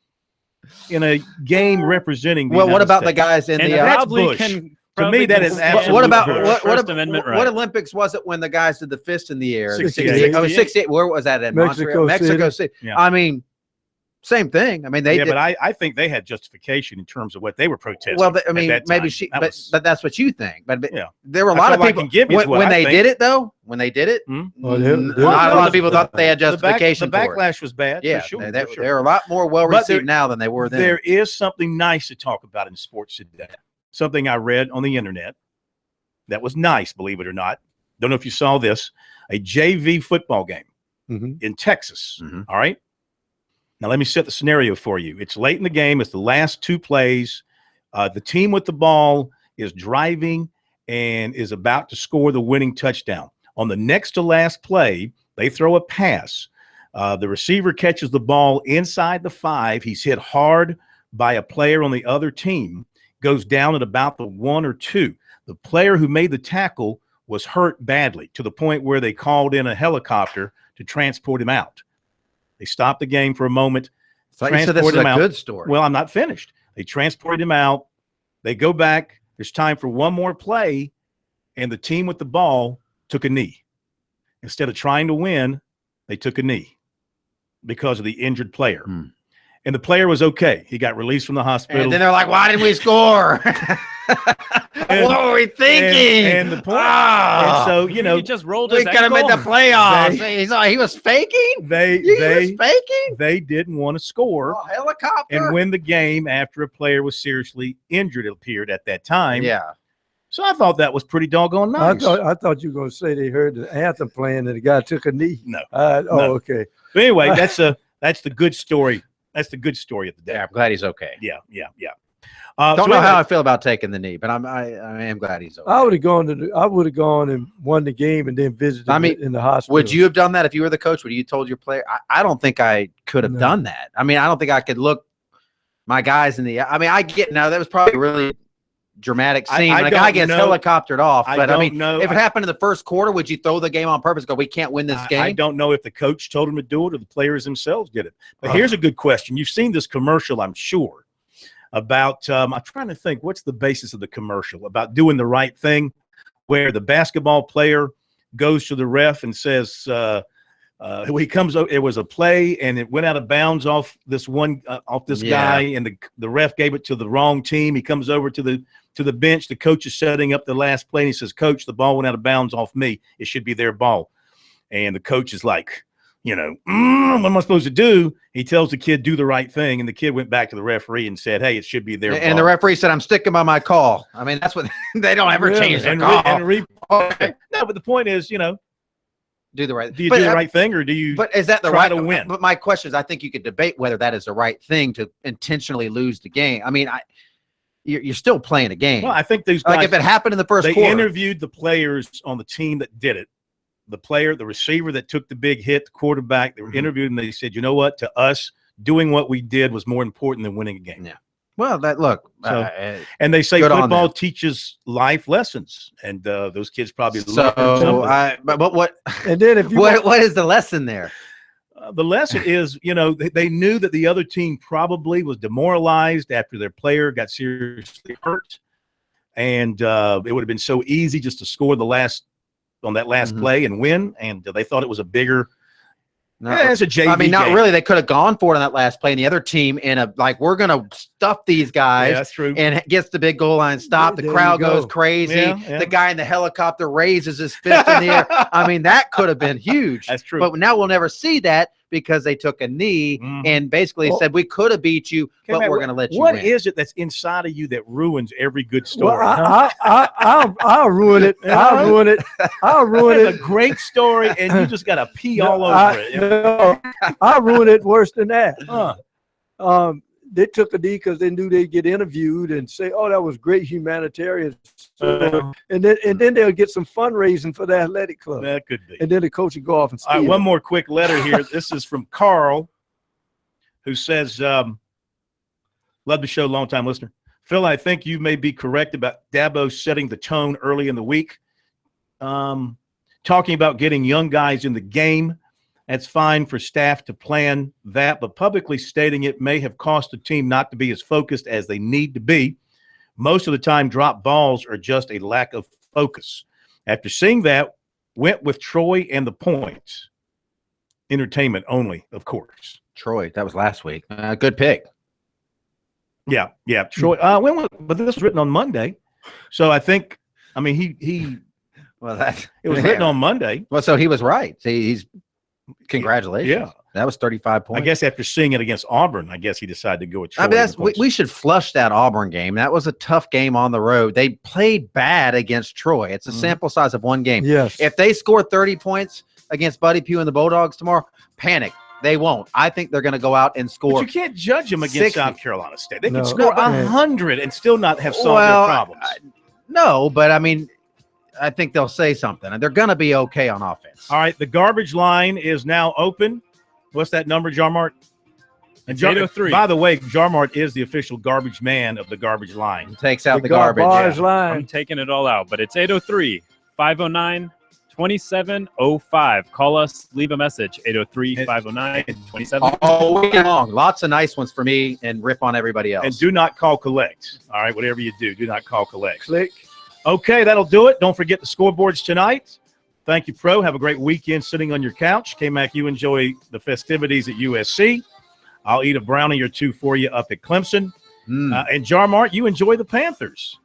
S3: in a game representing the
S4: Well, what
S3: United
S4: about the
S3: States.
S4: guys in
S10: and
S4: the
S10: proudly
S3: Bush.
S10: can
S3: To me, that is absolutely
S4: what about
S3: correct.
S10: First Amendment right.
S4: what Olympics was it when the guys did the fist in the air?
S3: 68.
S4: Oh, 68. Where was that at?
S5: Mexico
S4: City.
S3: Yeah.
S4: I mean, same thing. I mean, they did.
S3: But I think they had justification in terms of what they were protesting.
S4: Well, I mean,
S3: at that
S4: maybe
S3: time.
S4: but that's what you think. But
S3: Yeah.
S4: there were a
S3: I
S4: lot
S3: feel
S4: of
S3: like I
S4: people
S3: can give you
S4: when
S3: what I
S4: they
S3: think.
S4: did it, though. When they did it,
S5: Well,
S4: not a lot of people thought they had justification.
S3: The
S4: for it.
S3: backlash was bad.
S4: Yeah,
S3: for sure,
S4: they,
S3: for sure.
S4: they're a lot more well
S3: But
S4: received now than they were then.
S3: There is something nice to talk about in sports today. Something I read on the internet that was nice, believe it or not. Don't know if you saw this. A JV football game in Texas. All right. Now, let me set the scenario for you. It's late in the game. It's the last two plays. The team with the ball is driving and is about to score the winning touchdown. On the next to last play, they throw a pass. The receiver catches the ball inside the 5. He's hit hard by a player on the other team, goes down at about the 1 or 2. The player who made the tackle was hurt badly to the point where they called in a helicopter to transport him out. They stopped the game for a moment.
S4: So you said this is a good story.
S3: Well, I'm not finished. They transported him out. They go back. There's time for one more play, and the team with the ball took a knee. Instead of trying to win, they took a knee because of the injured player. And the player was okay. He got released from the hospital.
S4: And then they're like, why didn't we score? What were we thinking?
S3: And the point. And so, you know,
S10: he just rolled
S4: we
S10: his
S4: could have made
S10: ankle.
S4: the playoffs. He was faking? He was faking?
S3: They didn't want to score
S4: Helicopter?
S3: and win the game after a player was seriously injured, it appeared at that time.
S4: Yeah.
S3: So I thought that was pretty doggone nice.
S5: I thought you were going to say they heard the anthem playing and the guy took a knee.
S3: No.
S5: Oh, okay.
S3: But anyway, that's the good story. That's the good story of the day.
S4: Yeah, I'm glad he's okay.
S3: Yeah.
S4: Don't know how I feel about taking the knee, but I am glad he's okay.
S5: I would have gone and won the game and then visited in the hospital.
S4: Would you have done that if you were the coach? Would you told your player? I don't think I could have done that. I mean, I don't think I could look my guys in the. I mean, I get now that was probably a really dramatic scene. When a guy gets helicoptered off, but I mean, if it happened in the first quarter, would you throw the game on purpose? Go, we can't win this game.
S3: I don't know if the coach told him to do it or the players themselves did it. But here's a good question. You've seen this commercial, I'm sure, about I'm trying to think what's the basis of the commercial about doing the right thing, where the basketball player goes to the ref and says he comes it was a play and it went out of bounds off this guy, and the ref gave it to the wrong team. He comes over to the bench. The coach is setting up the last play and he says, "Coach, the ball went out of bounds off me. It should be their ball." And the coach is like, what am I supposed to do? He tells the kid, do the right thing. And the kid went back to the referee and said, hey, it should be their ball.
S4: And the referee said, I'm sticking by my call. I mean, that's what they don't ever change their call.
S3: No, but the point is,
S4: do the right.
S3: Do you do the right thing, or do you?
S4: But is that the
S3: try
S4: right
S3: to win?
S4: But my question is, I think you could debate whether that is the right thing to intentionally lose the game. I mean, you're still playing a game.
S3: Well, I think these guys,
S4: like if it happened in the first
S3: they
S4: quarter,
S3: interviewed the players on the team that did it. The player, the receiver that took the big hit, the quarterback, they were interviewed and they said, you know what? To us, doing what we did was more important than winning a game.
S4: Yeah. Well,
S3: and they say football teaches life lessons, and those kids probably learned something.
S4: But what?
S5: And then
S4: what is the lesson there?
S3: The lesson is, they knew that the other team probably was demoralized after their player got seriously hurt, and it would have been so easy just to score on that last play and win, and they thought it was a bigger. It's a JV
S4: I mean, not
S3: game.
S4: really. They could have gone for it on that last play, and the other team we're going to stuff these guys.
S3: Yeah, that's true.
S4: And gets the big goal line stop. The crowd goes crazy.
S3: Yeah.
S4: The guy in the helicopter raises his fist in the air. I mean, that could have been huge.
S3: That's true.
S4: But now we'll never see that because they took a knee and basically said, we could have beat you, but we're going to let you win.
S3: What is it that's inside of you that ruins every good story?
S5: Well, I'll ruin it. I'll ruin it. I'll ruin it.
S3: It's a great story, and you just got to pee all over it.
S5: No, I'll ruin it worse than that. They took a knee because they knew they'd get interviewed and say, "Oh, that was great humanitarian," and then they'll get some fundraising for the athletic club.
S3: That could be.
S5: And then the coach would go off and steal.
S3: All right, one more quick letter here. This is from Carl, who says, "Love the show, long-time listener. Phil, I think you may be correct about Dabo setting the tone early in the week, talking about getting young guys in the game. That's fine for staff to plan that, but publicly stating it may have cost the team not to be as focused as they need to be. Most of the time, drop balls are just a lack of focus. After seeing that, went with Troy and the points. Entertainment only, of course.
S4: Troy, that was last week. Good pick.
S3: Yeah. Troy. But this was written on Monday, so I think. I mean, he.
S4: Well, that
S3: it was written on Monday.
S4: Well, so he was right. He's congratulations.
S3: Yeah,
S4: that was 35 points.
S3: I guess after seeing it against Auburn, I guess he decided to go with Troy.
S4: I mean, we should flush that Auburn game. That was a tough game on the road. They played bad against Troy. It's a sample size of one game.
S5: Yes.
S4: If they score 30 points against Buddy Pugh and the Bulldogs tomorrow, panic. They won't. I think they're going to go out and score.
S3: But you can't judge them against
S4: 60.
S3: South Carolina State. They can score 100 and still not have solved their problems.
S4: No, but I mean, I think they'll say something, and they're going to be okay on offense.
S3: All right, the garbage line is now open. What's that number, Jarmart? And
S10: 803.
S3: By the way, Jarmart is the official garbage man of the garbage line.
S4: He takes out the garbage.
S5: Line.
S10: I'm taking it all out, but it's 803-509-2705. Call us, leave a message, 803-509-2705.
S4: All week long. Lots of nice ones for me and rip on everybody else.
S3: And do not call collect. All right, whatever you do not call collect.
S5: Click.
S3: Okay, that'll do it. Don't forget the scoreboards tonight. Thank you, Pro. Have a great weekend sitting on your couch. K-Mac, you enjoy the festivities at USC. I'll eat a brownie or two for you up at Clemson. And Jarmart, you enjoy the Panthers.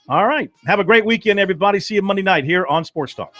S3: All right. Have a great weekend, everybody. See you Monday night here on Sports Talk.